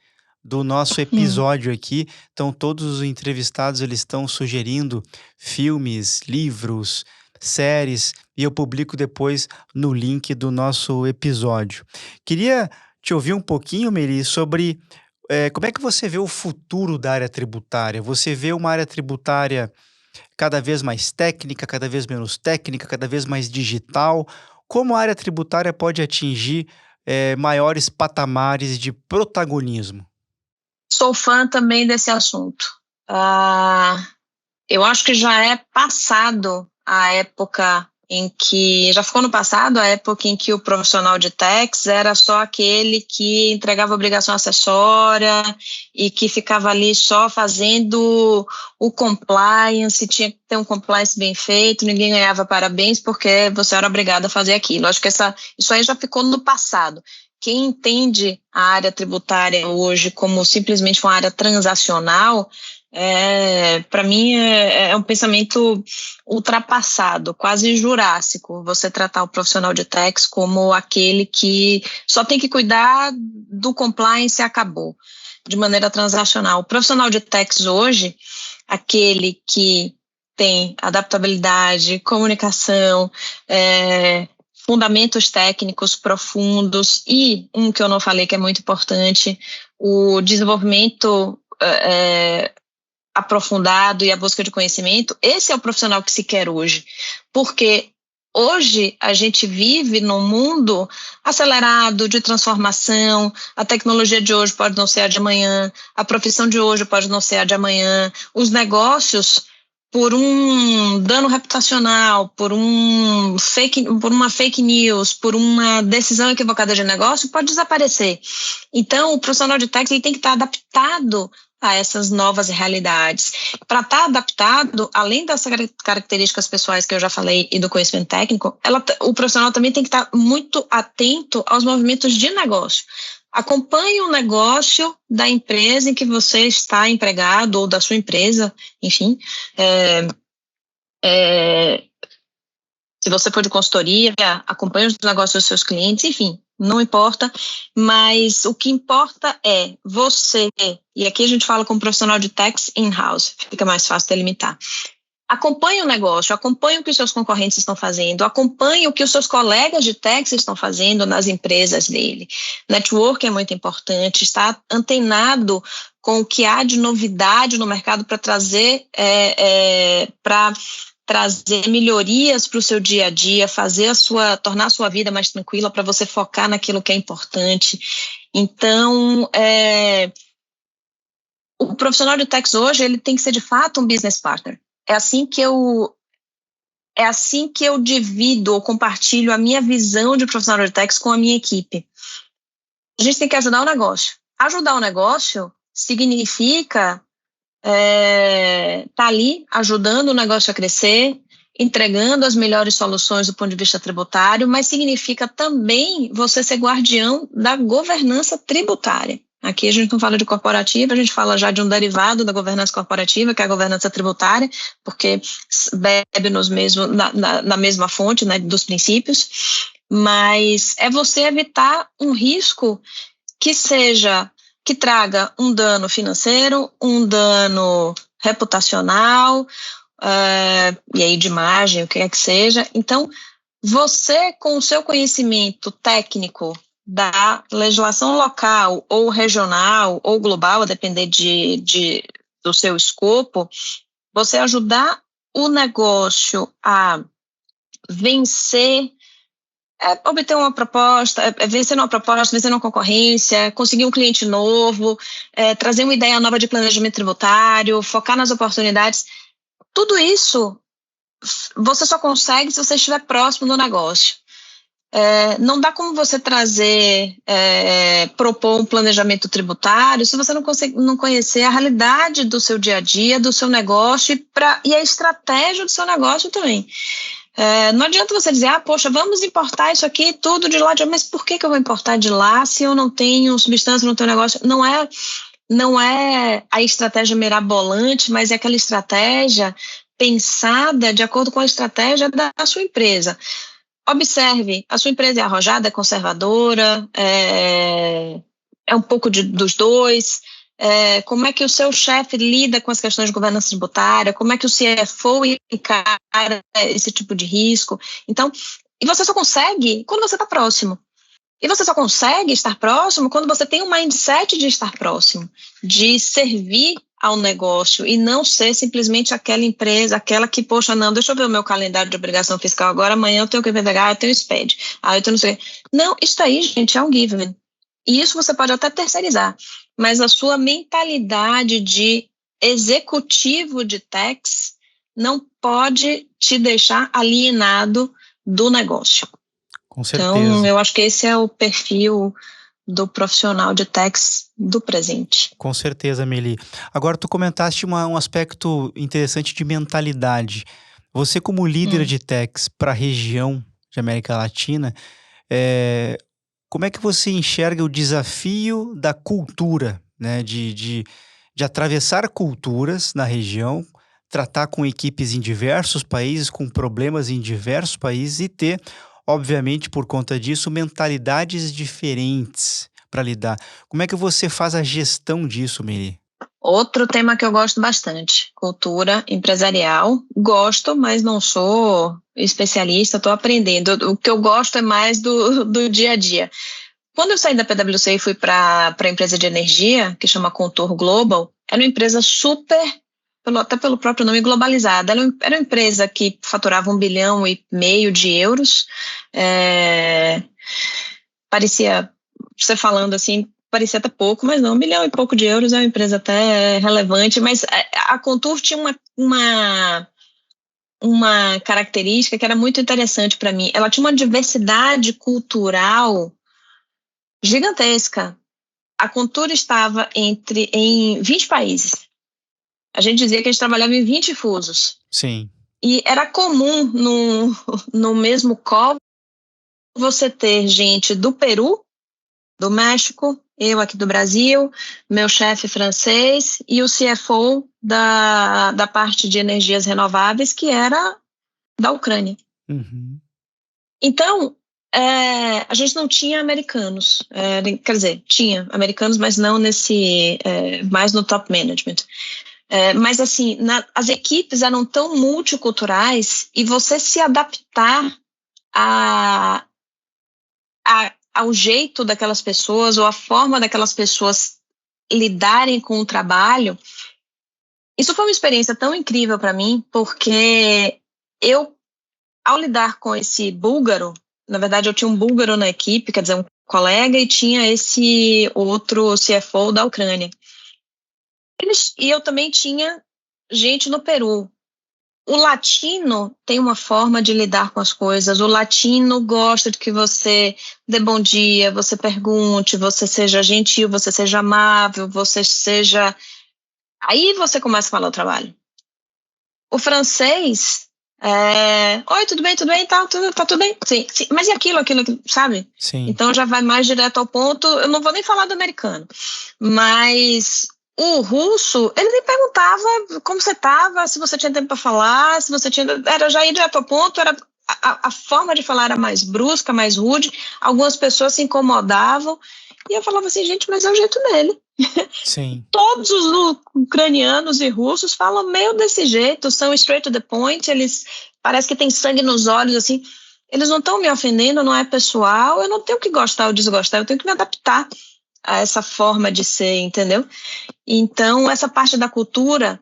do nosso episódio aqui. Então, todos os entrevistados, eles estão sugerindo filmes, livros, séries, e eu publico depois no link do nosso episódio. Queria te ouvir um pouquinho, Miri, sobre Como é que você vê o futuro da área tributária? Você vê uma área tributária cada vez mais técnica, cada vez menos técnica, cada vez mais digital? Como a área tributária pode atingir, maiores patamares de protagonismo? Sou fã também desse assunto. Ah, eu acho que já é passado a época em que, já ficou no passado a época em que o profissional de tax era só aquele que entregava obrigação acessória e que ficava ali só fazendo o compliance, tinha que ter um compliance bem feito, ninguém ganhava parabéns porque você era obrigado a fazer aquilo. Acho que isso aí já ficou no passado. Quem entende a área tributária hoje como simplesmente uma área transacional, para mim é um pensamento ultrapassado, quase jurássico, você tratar o profissional de tax como aquele que só tem que cuidar do compliance e acabou, de maneira transacional. O profissional de tax hoje, aquele que tem adaptabilidade, comunicação, fundamentos técnicos profundos e um que eu não falei que é muito importante, o desenvolvimento aprofundado e a busca de conhecimento. Esse é o profissional que se quer hoje, porque hoje a gente vive num mundo acelerado de transformação, a tecnologia de hoje pode não ser a de amanhã, a profissão de hoje pode não ser a de amanhã, os negócios, por um dano reputacional, por uma fake news, por uma decisão equivocada de negócio, pode desaparecer. Então, o profissional de tax ele tem que estar adaptado a essas novas realidades. Para estar adaptado, além das características pessoais que eu já falei e do conhecimento técnico, o profissional também tem que estar muito atento aos movimentos de negócio. Acompanhe o negócio da empresa em que você está empregado ou da sua empresa, enfim. Se você for de consultoria, acompanhe os negócios dos seus clientes, enfim, não importa, mas o que importa é você, e aqui a gente fala com um profissional de tax in-house, fica mais fácil delimitar. Acompanhe o negócio, acompanhe o que os seus concorrentes estão fazendo, acompanhe o que os seus colegas de tax estão fazendo nas empresas dele. Network é muito importante, estar antenado com o que há de novidade no mercado para trazer melhorias para o seu dia a dia, tornar a sua vida mais tranquila para você focar naquilo que é importante. Então, o profissional de tax hoje ele tem que ser de fato um business partner. É assim que eu divido ou compartilho a minha visão de profissional de tax com a minha equipe. A gente tem que ajudar o negócio. Ajudar o negócio significa tá ali ajudando o negócio a crescer, entregando as melhores soluções do ponto de vista tributário, mas significa também você ser guardião da governança tributária. Aqui a gente não fala de corporativa, a gente fala já de um derivado da governança corporativa, que é a governança tributária, porque bebe na mesma fonte, né, dos princípios, mas é você evitar um risco que traga um dano financeiro, um dano reputacional, e aí de imagem, o que quer que seja. Então, você, com o seu conhecimento técnico da legislação local ou regional ou global, a depender do seu escopo, você ajudar o negócio a vencer, obter uma proposta, vencer uma proposta, vencer uma concorrência, conseguir um cliente novo, trazer uma ideia nova de planejamento tributário, focar nas oportunidades. Tudo isso você só consegue se você estiver próximo do negócio. Não dá como você propor um planejamento tributário se você não conhecer a realidade do seu dia a dia, do seu negócio e a estratégia do seu negócio também. Não adianta você dizer, poxa, vamos importar isso aqui tudo de lá, mas por que eu vou importar de lá se eu não tenho substância, não tenho negócio? Não é a estratégia mirabolante, mas é aquela estratégia pensada de acordo com a estratégia da sua empresa. Observe, a sua empresa é arrojada, é conservadora, é um pouco dos dois. Como é que o seu chefe lida com as questões de governança tributária, como é que o CFO encara esse tipo de risco. Então, e você só consegue quando você está próximo. E você só consegue estar próximo quando você tem um mindset de estar próximo, de servir ao negócio e não ser simplesmente aquela empresa, aquela que, poxa, não, deixa eu ver o meu calendário de obrigação fiscal agora, amanhã eu tenho que pegar, eu tenho SPED, eu tenho não sei o quê. Não, isso aí, gente, é um given. E isso você pode até terceirizar, mas a sua mentalidade de executivo de tax não pode te deixar alienado do negócio. Com certeza. Então, eu acho que esse é o perfil do profissional de tax do presente. Com certeza, Meli. Agora, tu comentaste um aspecto interessante de mentalidade. Você, como líder de tax para a região de América Latina, como é que você enxerga o desafio da cultura, né? De atravessar culturas na região, tratar com equipes em diversos países, com problemas em diversos países e ter, obviamente, por conta disso, mentalidades diferentes para lidar. Como é que você faz a gestão disso, Meli? Outro tema que eu gosto bastante, cultura empresarial. Gosto, mas não sou especialista, estou aprendendo. O que eu gosto é mais do dia a dia. Quando eu saí da PwC e fui para a empresa de energia, que chama Contour Global, era uma empresa super, até pelo próprio nome, globalizada. Era uma empresa que faturava 1,5 bilhão de euros. Parecia, você falando assim, parecia até pouco, mas não, 1 bilhão e pouco de euros é uma empresa até relevante, mas a Contour tinha uma característica que era muito interessante para mim. Ela tinha uma diversidade cultural gigantesca. A Contour estava em 20 países. A gente dizia que a gente trabalhava em 20 fusos. Sim. E era comum no mesmo call você ter gente do Peru, do México, eu aqui do Brasil, meu chefe francês e o CFO da parte de energias renováveis, que era da Ucrânia. Uhum. Então, a gente não tinha americanos, quer dizer, tinha americanos, mas não mais no top management. Mas assim, as equipes eram tão multiculturais e você se adaptar ao jeito daquelas pessoas ou a forma daquelas pessoas lidarem com o trabalho, isso foi uma experiência tão incrível para mim, porque eu, ao lidar com esse búlgaro, na verdade eu tinha um búlgaro na equipe, quer dizer, um colega, e tinha esse outro CFO da Ucrânia. E eu também tinha gente no Peru. O latino tem uma forma de lidar com as coisas. O latino gosta de que você dê bom dia, você pergunte, você seja gentil, você seja amável, você seja... Aí você começa a falar o trabalho. O francês... Oi, tudo bem? Tá tudo bem? Sim. Mas e aquilo, sabe? Sim. Então já vai mais direto ao ponto. Eu não vou nem falar do americano. Mas... o russo, ele nem perguntava como você estava, se você tinha tempo para falar, se você tinha... Era já ir direto ao ponto, a forma de falar era mais brusca, mais rude, algumas pessoas se incomodavam, e eu falava assim, gente, mas é o jeito dele. Sim. Todos os ucranianos e russos falam meio desse jeito, são straight to the point, eles parece que tem sangue nos olhos, assim, eles não estão me ofendendo, não é pessoal, eu não tenho que gostar ou desgostar, eu tenho que me adaptar a essa forma de ser, entendeu? Então, essa parte da cultura,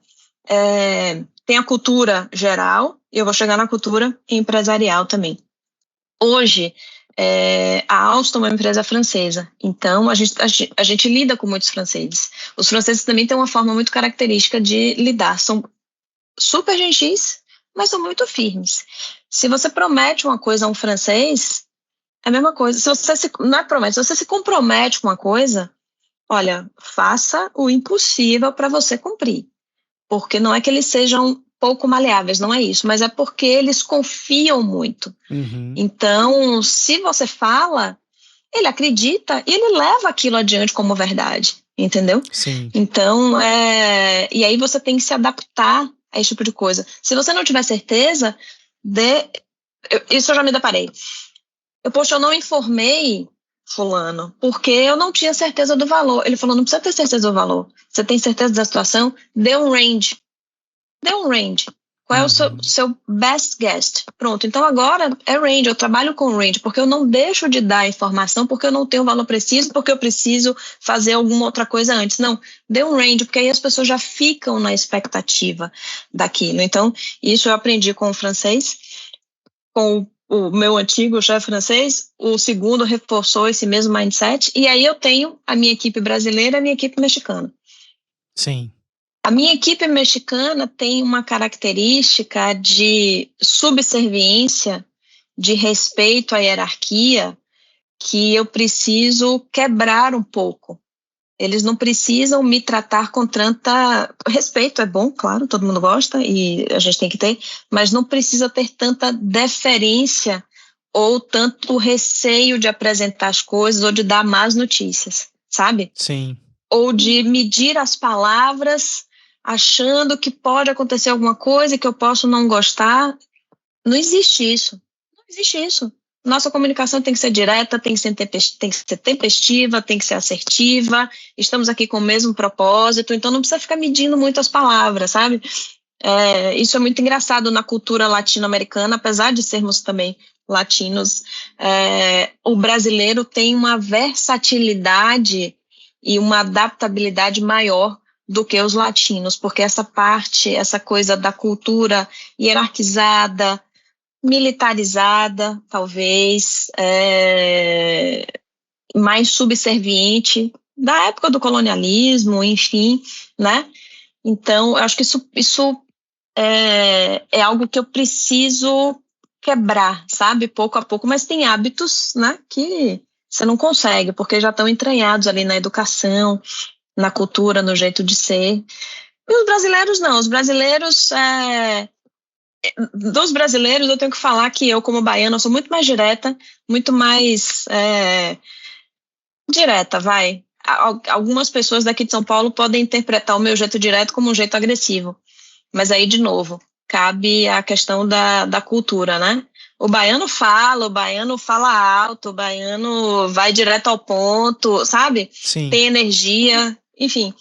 tem a cultura geral, e eu vou chegar na cultura empresarial também. Hoje, a Alstom é uma empresa francesa, então a gente lida com muitos franceses. Os franceses também têm uma forma muito característica de lidar, são super gentis, mas são muito firmes. Se você promete uma coisa a um francês, é a mesma coisa. Não é promete, se você se compromete com uma coisa, olha, faça o impossível para você cumprir. Porque não é que eles sejam pouco maleáveis, não é isso, mas é porque eles confiam muito. Uhum. Então, se você fala, ele acredita e ele leva aquilo adiante como verdade, entendeu? Sim. Então, e aí você tem que se adaptar a esse tipo de coisa. Se você não tiver certeza, isso eu já me deparei. Eu não informei fulano, porque eu não tinha certeza do valor. Ele falou, não precisa ter certeza do valor. Você tem certeza da situação? Dê um range. Qual é o seu best guess? Pronto, então agora é range, eu trabalho com range, porque eu não deixo de dar informação, porque eu não tenho o valor preciso, porque eu preciso fazer alguma outra coisa antes. Não, dê um range, porque aí as pessoas já ficam na expectativa daquilo. Então, isso eu aprendi com o francês, com o meu antigo chefe francês, o segundo reforçou esse mesmo mindset, e aí eu tenho a minha equipe brasileira e a minha equipe mexicana. Sim. A minha equipe mexicana tem uma característica de subserviência, de respeito à hierarquia, que eu preciso quebrar um pouco. Eles não precisam me tratar com tanta... Respeito é bom, claro, todo mundo gosta e a gente tem que ter, mas não precisa ter tanta deferência ou tanto receio de apresentar as coisas ou de dar más notícias, sabe? Sim. Ou de medir as palavras achando que pode acontecer alguma coisa que eu posso não gostar. Não existe isso. Não existe isso. Nossa comunicação tem que ser direta, tem que ser tempestiva, tem que ser assertiva. Estamos aqui com o mesmo propósito, então não precisa ficar medindo muito as palavras, sabe? Isso é muito engraçado na cultura latino-americana, apesar de sermos também latinos. O brasileiro tem uma versatilidade e uma adaptabilidade maior do que os latinos, porque essa coisa da cultura hierarquizada, militarizada, talvez, mais subserviente, da época do colonialismo, enfim, né? Então, eu acho que isso é algo que eu preciso quebrar, sabe? Pouco a pouco, mas tem hábitos, né, que você não consegue, porque já estão entranhados ali na educação, na cultura, no jeito de ser. E os brasileiros não, os brasileiros... Dos brasileiros, eu tenho que falar que eu, como baiana, sou muito mais direta, muito mais direta, vai. Algumas pessoas daqui de São Paulo podem interpretar o meu jeito direto como um jeito agressivo, mas aí, de novo, cabe a questão da cultura, né? O baiano fala alto, o baiano vai direto ao ponto, sabe? Sim. Tem energia, enfim.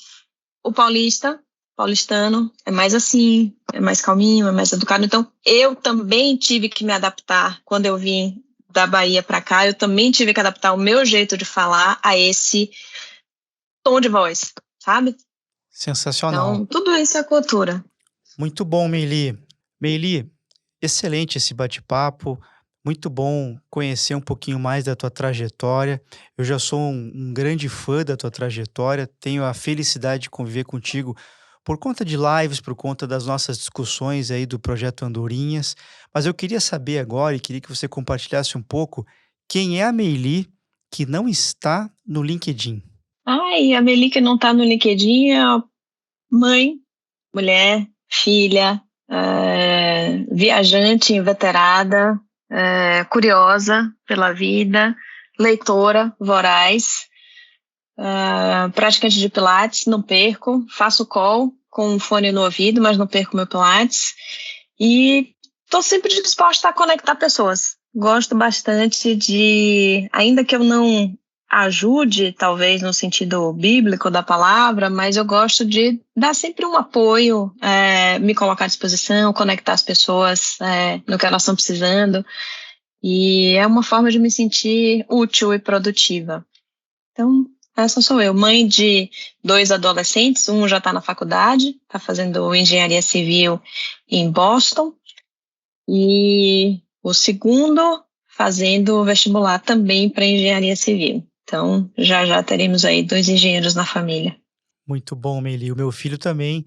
O paulistano, é mais assim, é mais calminho, é mais educado. Então, eu também tive que me adaptar quando eu vim da Bahia para cá. Eu também tive que adaptar o meu jeito de falar a esse tom de voz, sabe? Sensacional. Então, tudo isso é cultura. Muito bom, Meili. Meili, excelente esse bate-papo. Muito bom conhecer um pouquinho mais da tua trajetória. Eu já sou um grande fã da tua trajetória. Tenho a felicidade de conviver contigo por conta de lives, por conta das nossas discussões aí do Projeto Andorinhas. Mas eu queria saber agora e queria que você compartilhasse um pouco quem é a Meili que não está no LinkedIn. E a Meli que não está no LinkedIn é mãe, mulher, filha, viajante, inveterada, curiosa pela vida, leitora, voraz, praticante de pilates, não perco, faço call com um fone no ouvido, mas não perco meu pilates, e estou sempre disposta a conectar pessoas. Gosto bastante de, ainda que eu não ajude, talvez no sentido bíblico da palavra, mas eu gosto de dar sempre um apoio, me colocar à disposição, conectar as pessoas no que elas estão precisando, e é uma forma de me sentir útil e produtiva. Então, essa sou eu, mãe de 2 adolescentes, um já está na faculdade, está fazendo engenharia civil em Boston, e o segundo fazendo vestibular também para engenharia civil. Então, já teremos aí 2 engenheiros na família. Muito bom, Meili. O meu filho também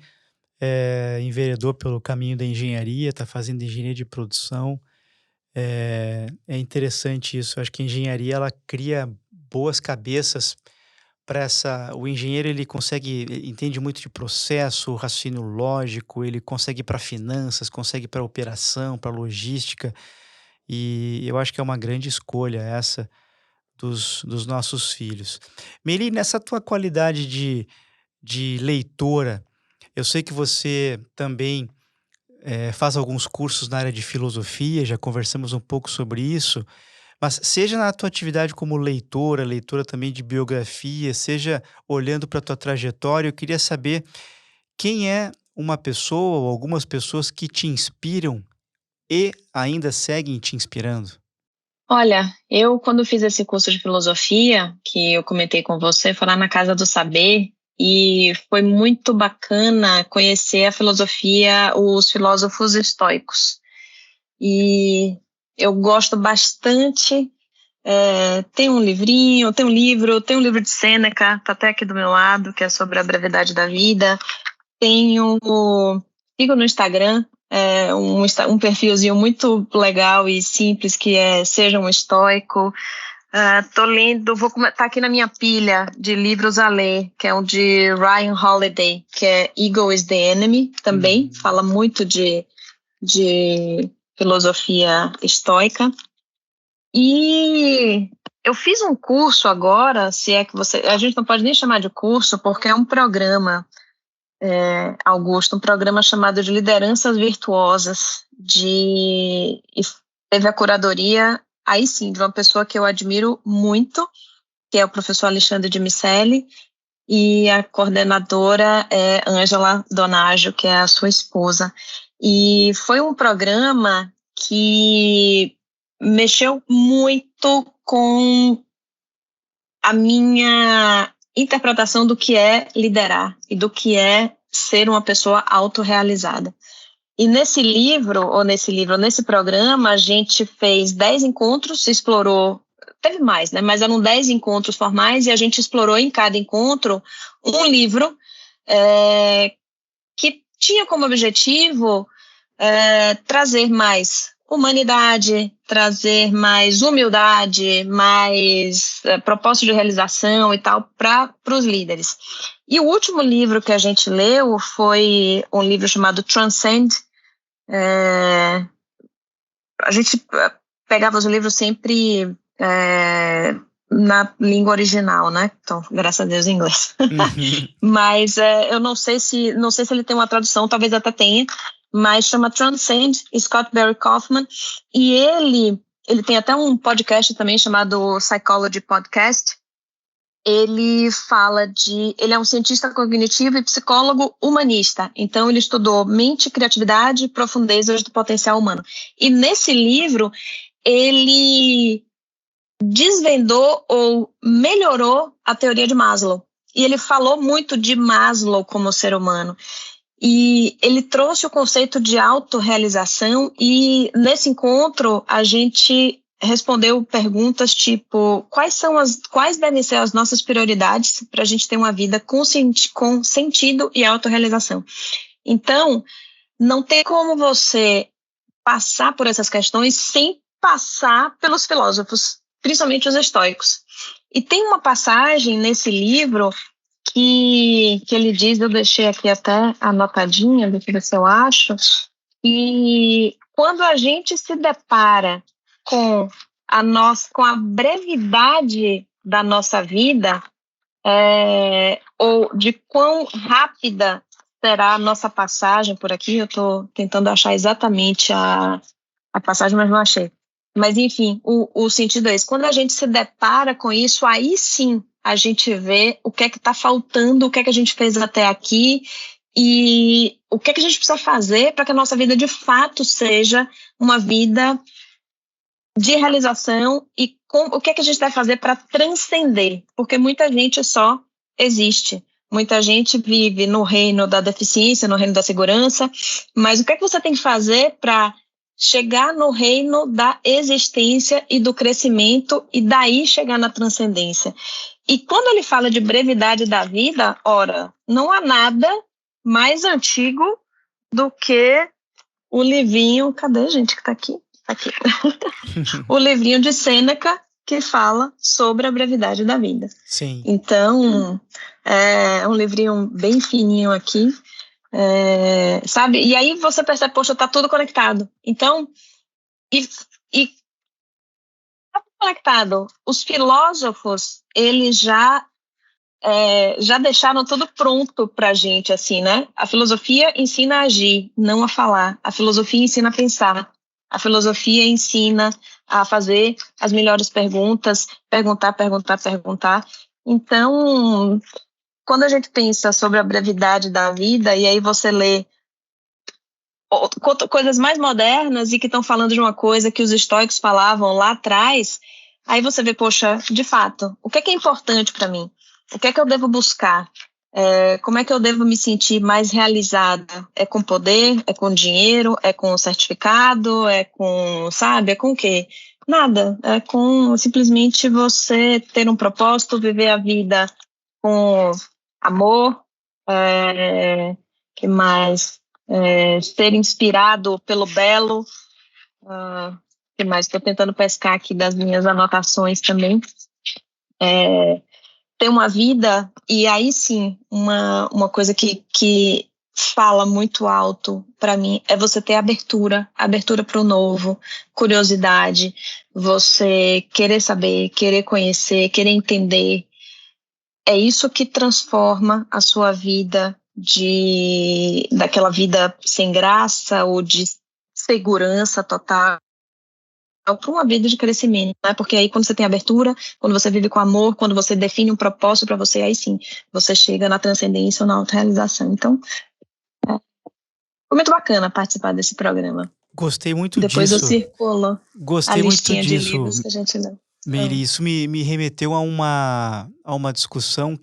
enveredou pelo caminho da engenharia, está fazendo engenharia de produção. É interessante isso. Eu acho que a engenharia ela cria boas cabeças para essa. O engenheiro ele entende muito de processo, raciocínio lógico, ele consegue ir para finanças, consegue ir para operação, para logística. E eu acho que é uma grande escolha essa dos nossos filhos. Meili, nessa tua qualidade de leitora, eu sei que você também faz alguns cursos na área de filosofia, já conversamos um pouco sobre isso, mas seja na tua atividade como leitora também de biografia, seja olhando para a tua trajetória, eu queria saber quem é uma pessoa ou algumas pessoas que te inspiram e ainda seguem te inspirando? Olha, eu quando fiz esse curso de filosofia, que eu comentei com você, foi lá na Casa do Saber, e foi muito bacana conhecer a filosofia, os filósofos estoicos. E eu gosto bastante. Tem um livrinho, tem um livro de Sêneca, tá até aqui do meu lado, que é sobre a brevidade da vida. Sigo no Instagram, um perfilzinho muito legal e simples que é Seja um Estoico. Tô lendo, tá aqui na minha pilha de livros a ler, que é um de Ryan Holiday, que é Ego is the Enemy, também fala muito de filosofia estoica. E eu fiz um curso agora, se é que a gente não pode nem chamar de curso, porque é um programa, Augusto, um programa chamado de Lideranças Virtuosas, e teve a curadoria, aí sim, de uma pessoa que eu admiro muito, que é o professor Alexandre de Miceli, e a coordenadora é Ângela Donaggio, que é a sua esposa. E foi um programa que mexeu muito com a minha interpretação do que é liderar e do que é ser uma pessoa autorrealizada. E nesse programa, a gente fez 10 encontros, se explorou, teve mais, né? Mas eram 10 encontros formais e a gente explorou em cada encontro um livro que tinha como objetivo trazer mais humanidade, trazer mais humildade, mais propósito de realização e tal para os líderes. E o último livro que a gente leu foi um livro chamado Transcend. A gente pegava os livros sempre na língua original, né? Então, graças a Deus, em inglês. Mas eu não sei se ele tem uma tradução, talvez até tenha, mas chama Transcend, Scott Barry Kaufman, e ele tem até um podcast também chamado Psychology Podcast. Ele é um cientista cognitivo e psicólogo humanista, então ele estudou mente, criatividade e profundezas do potencial humano. E nesse livro, ele desvendou ou melhorou a teoria de Maslow. E ele falou muito de Maslow como ser humano. E ele trouxe o conceito de autorrealização e nesse encontro a gente respondeu perguntas tipo quais devem ser as nossas prioridades para a gente ter uma vida com sentido e autorrealização. Então, não tem como você passar por essas questões sem passar pelos filósofos, principalmente os estoicos. E tem uma passagem nesse livro que ele diz, eu deixei aqui até anotadinha, deixa eu ver se eu acho, e quando a gente se depara com a brevidade da nossa vida, ou de quão rápida será a nossa passagem por aqui, eu estou tentando achar exatamente a passagem, mas não achei. Mas, enfim, o sentido é esse. Quando a gente se depara com isso, aí sim a gente vê o que é que está faltando, o que é que a gente fez até aqui e o que é que a gente precisa fazer para que a nossa vida, de fato, seja uma vida de realização e o que é que a gente deve fazer para transcender, porque muita gente só existe. Muita gente vive no reino da deficiência, no reino da segurança, mas o que é que você tem que fazer para chegar no reino da existência e do crescimento e daí chegar na transcendência? E quando ele fala de brevidade da vida, ora, não há nada mais antigo do que o livrinho, cadê, gente, que está aqui? Tá aqui. O livrinho de Sêneca, que fala sobre a brevidade da vida. Sim. Então, é um livrinho bem fininho aqui, sabe? E aí você percebe, poxa, tá tudo conectado. Então, e tá tudo conectado. Os filósofos, eles já deixaram tudo pronto pra gente, assim, né? A filosofia ensina a agir, não a falar. A filosofia ensina a pensar. A filosofia ensina a fazer as melhores perguntas, perguntar. Então, quando a gente pensa sobre a brevidade da vida, e aí você lê coisas mais modernas e que estão falando de uma coisa que os estoicos falavam lá atrás, aí você vê, poxa, de fato, o que é importante para mim? O que é que eu devo buscar? Como é que eu devo me sentir mais realizada? É com poder? É com dinheiro? É com certificado? É com, sabe? É com o quê? Nada. É com simplesmente você ter um propósito, viver a vida com amor, que mais? Ser inspirado pelo belo, que mais? Estou tentando pescar aqui das minhas anotações também. Ter uma vida, e aí sim, uma coisa que fala muito alto para mim é você ter abertura para o novo, curiosidade, você querer saber, querer conhecer, querer entender. É isso que transforma a sua vida daquela vida sem graça ou de segurança total para uma vida de crescimento, né? Porque aí quando você tem abertura, quando você vive com amor, quando você define um propósito para você, aí sim, você chega na transcendência ou na autorrealização. Então, foi muito bacana participar desse programa. Gostei muito Depois disso. eu circulo a Gostei muito listinha de disso, livros que a gente leu. Meire. Isso me remeteu a uma discussão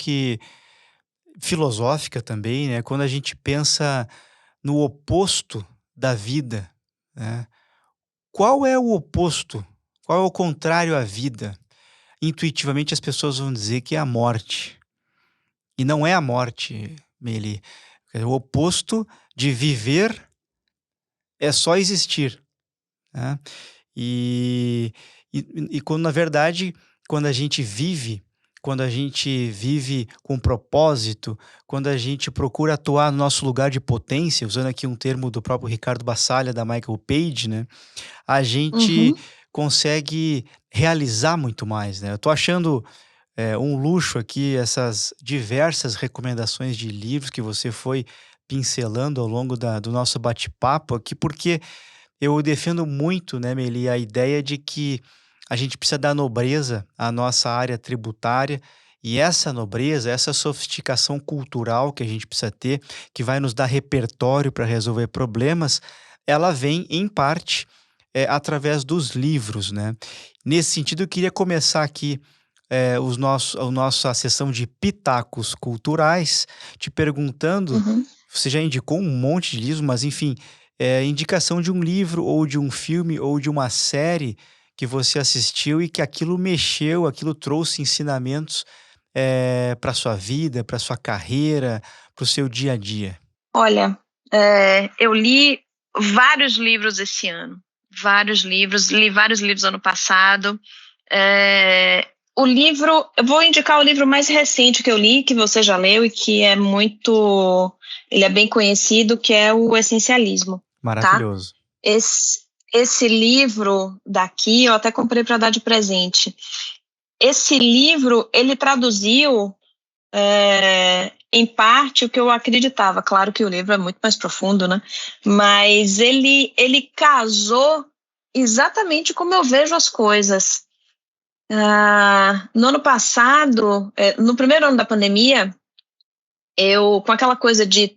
filosófica também, né? Quando a gente pensa no oposto da vida, né? Qual é o oposto? Qual é o contrário à vida? Intuitivamente as pessoas vão dizer que é a morte. E não é a morte, Meili. O oposto de viver é só existir, né? E quando, na verdade, quando a gente vive com propósito, quando a gente procura atuar no nosso lugar de potência, usando aqui um termo do próprio Ricardo Bassalha, da Michael Page, né? A gente consegue realizar muito mais, né? Eu tô achando um luxo aqui essas diversas recomendações de livros que você foi pincelando ao longo do nosso bate-papo aqui, porque eu defendo muito, né, Meli, a ideia de que a gente precisa dar nobreza à nossa área tributária, e essa nobreza, essa sofisticação cultural que a gente precisa ter, que vai nos dar repertório para resolver problemas, ela vem, em parte, através dos livros, né? Nesse sentido, eu queria começar aqui a nossa sessão de pitacos culturais, te perguntando, você já indicou um monte de livros, mas enfim, indicação de um livro, ou de um filme, ou de uma série que você assistiu e que aquilo mexeu, aquilo trouxe ensinamentos para sua vida, para sua carreira, para o seu dia a dia. Olha, eu li vários livros esse ano, li vários livros ano passado. Eu vou indicar o livro mais recente que eu li, que você já leu e que ele é bem conhecido, que é o Essencialismo. Maravilhoso. Tá? Esse livro daqui, eu até comprei para dar de presente. Esse livro, ele traduziu, em parte, o que eu acreditava. Claro que o livro é muito mais profundo, né? Mas ele casou exatamente como eu vejo as coisas. No ano passado, no primeiro ano da pandemia, eu, com aquela coisa de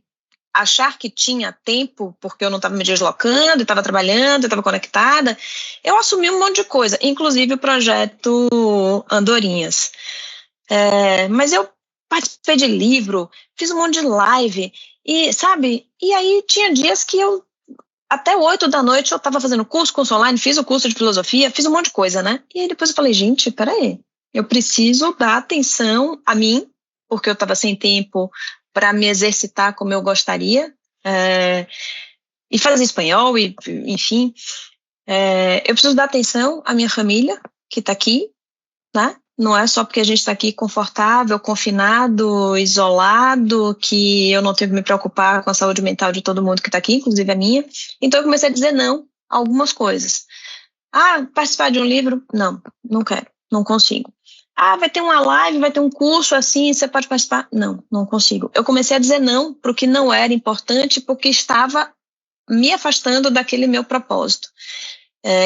achar que tinha tempo, porque eu não estava me deslocando, estava trabalhando, estava conectada, eu assumi um monte de coisa, inclusive o projeto Andorinhas. Mas eu participei de livro, fiz um monte de live, e sabe, e aí tinha dias que até 8 da noite eu estava fazendo curso online, fiz o curso de filosofia, fiz um monte de coisa, né? E aí depois eu falei, gente, peraí, eu preciso dar atenção a mim, porque eu estava sem tempo para me exercitar como eu gostaria, e fazer espanhol, e enfim. Eu preciso dar atenção à minha família, que está aqui, né? Não é só porque a gente está aqui confortável, confinado, isolado, que eu não tenho que me preocupar com a saúde mental de todo mundo que está aqui, inclusive a minha. Então eu comecei a dizer não a algumas coisas. Participar de um livro? Não quero, não consigo. Vai ter uma live, vai ter um curso assim, você pode participar? Não consigo. Eu comecei a dizer não para o que não era importante, porque estava me afastando daquele meu propósito.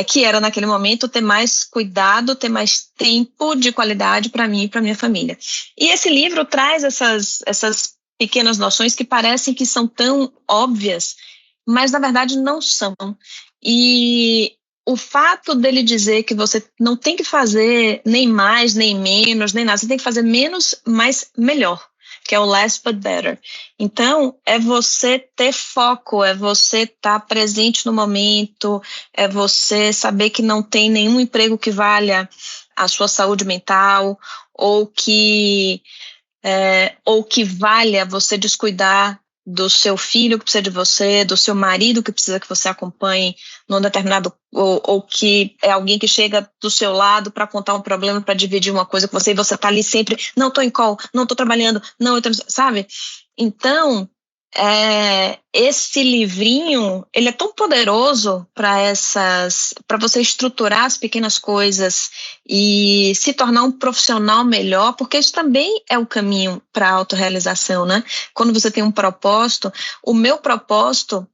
que era naquele momento ter mais cuidado, ter mais tempo de qualidade para mim e para minha família. E esse livro traz essas pequenas noções que parecem que são tão óbvias, mas na verdade não são. E o fato dele dizer que você não tem que fazer nem mais, nem menos, nem nada, você tem que fazer menos, mas melhor, que é o less but better. Então, é você ter foco, é você estar presente no momento, é você saber que não tem nenhum emprego que valha a sua saúde mental, ou que valha você descuidar do seu filho que precisa de você, do seu marido que precisa que você acompanhe num determinado, ou que é alguém que chega do seu lado para contar um problema, para dividir uma coisa com você, e você tá ali sempre, não tô em call, não tô trabalhando, não, sabe? Então, esse livrinho, ele é tão poderoso para você estruturar as pequenas coisas e se tornar um profissional melhor, porque isso também é o caminho para a autorrealização, né? Quando você tem um propósito, o meu propósito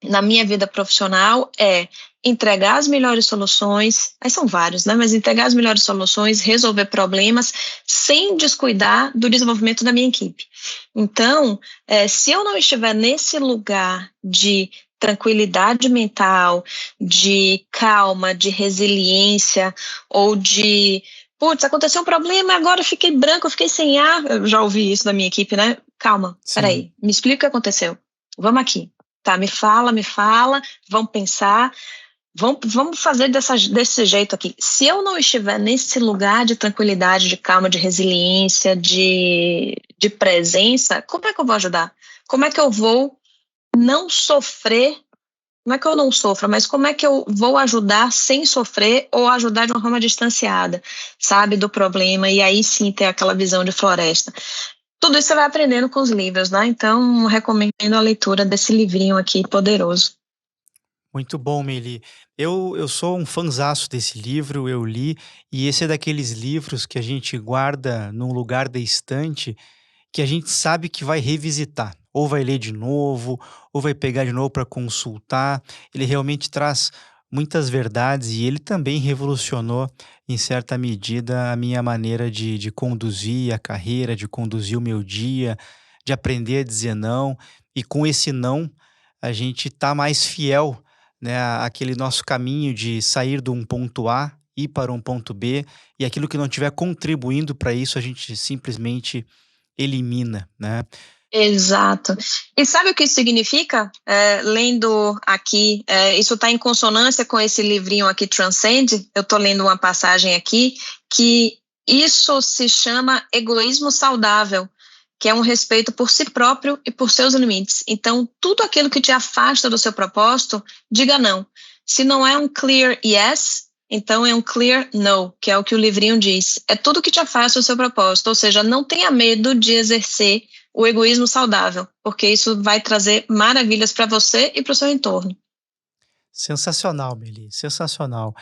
na minha vida profissional é entregar as melhores soluções, aí são vários, né? Mas entregar as melhores soluções, resolver problemas, sem descuidar do desenvolvimento da minha equipe. Então, se eu não estiver nesse lugar de tranquilidade mental, de calma, de resiliência, ou de, putz, aconteceu um problema, agora eu fiquei branco, eu fiquei sem ar, eu já ouvi isso da minha equipe, né? Calma, peraí, me explica o que aconteceu, vamos aqui. Tá, me fala, vamos pensar, vamos fazer desse jeito aqui. Se eu não estiver nesse lugar de tranquilidade, de calma, de resiliência, de presença, como é que eu vou ajudar? Como é que eu vou não sofrer? Não é que eu não sofra, mas como é que eu vou ajudar sem sofrer ou ajudar de uma forma distanciada, sabe, do problema, e aí sim ter aquela visão de floresta. Tudo isso você vai aprendendo com os livros, né? Então, recomendo a leitura desse livrinho aqui, poderoso. Muito bom, Meili. Eu sou um fanzaço desse livro, eu li, e esse é daqueles livros que a gente guarda num lugar da estante que a gente sabe que vai revisitar, ou vai ler de novo, ou vai pegar de novo para consultar. Ele realmente traz muitas verdades e ele também revolucionou, em certa medida, a minha maneira de conduzir a carreira, de conduzir o meu dia, de aprender a dizer não. E com esse não, a gente tá mais fiel, né, àquele nosso caminho de sair de um ponto A, ir para um ponto B, e aquilo que não estiver contribuindo para isso, a gente simplesmente elimina, né. Exato. E sabe o que isso significa? Lendo aqui, isso está em consonância com esse livrinho aqui, Transcend. Eu estou lendo uma passagem aqui que isso se chama egoísmo saudável, que é um respeito por si próprio e por seus limites. Então, tudo aquilo que te afasta do seu propósito, diga não. Se não é um clear yes, então é um clear no, que é o que o livrinho diz. É tudo que te afasta do seu propósito, ou seja, não tenha medo de exercer o egoísmo saudável, porque isso vai trazer maravilhas para você e para o seu entorno. Sensacional, Meli, sensacional.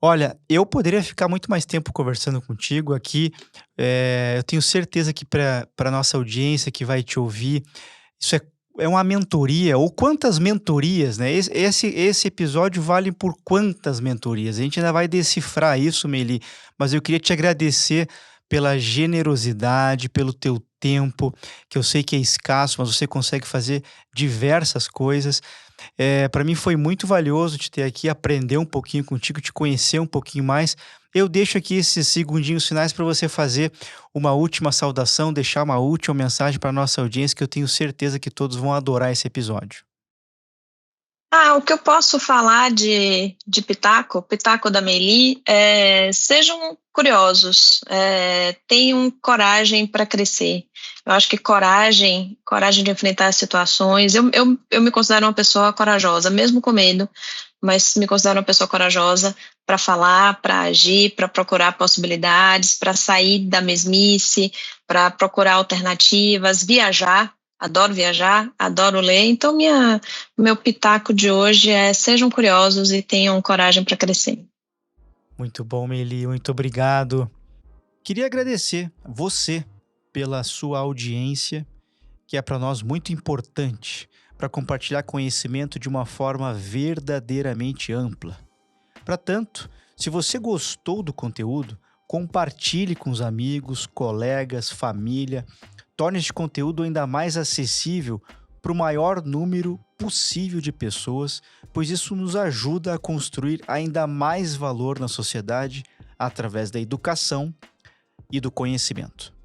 Olha, eu poderia ficar muito mais tempo conversando contigo aqui. Eu tenho certeza que para nossa audiência que vai te ouvir, isso é uma mentoria, ou quantas mentorias, né? Esse episódio vale por quantas mentorias? A gente ainda vai decifrar isso, Meli, mas eu queria te agradecer pela generosidade, pelo teu tempo, que eu sei que é escasso, mas você consegue fazer diversas coisas. Para mim foi muito valioso te ter aqui, aprender um pouquinho contigo, te conhecer um pouquinho mais. Eu deixo aqui esses segundinhos finais para você fazer uma última saudação, deixar uma última mensagem para nossa audiência, que eu tenho certeza que todos vão adorar esse episódio. O que eu posso falar de Pitaco da Meli, sejam curiosos, tenham coragem para crescer. Eu acho que coragem de enfrentar as situações. Eu me considero uma pessoa corajosa, mesmo com medo, mas me considero uma pessoa corajosa para falar, para agir, para procurar possibilidades, para sair da mesmice, para procurar alternativas, viajar, adoro ler. Então, meu pitaco de hoje é: sejam curiosos e tenham coragem para crescer. Muito bom, Meli, muito obrigado. Queria agradecer você pela sua audiência, que é para nós muito importante para compartilhar conhecimento de uma forma verdadeiramente ampla. Para tanto, se você gostou do conteúdo, compartilhe com os amigos, colegas, família. Torne este conteúdo ainda mais acessível para o maior número possível de pessoas, pois isso nos ajuda a construir ainda mais valor na sociedade através da educação e do conhecimento.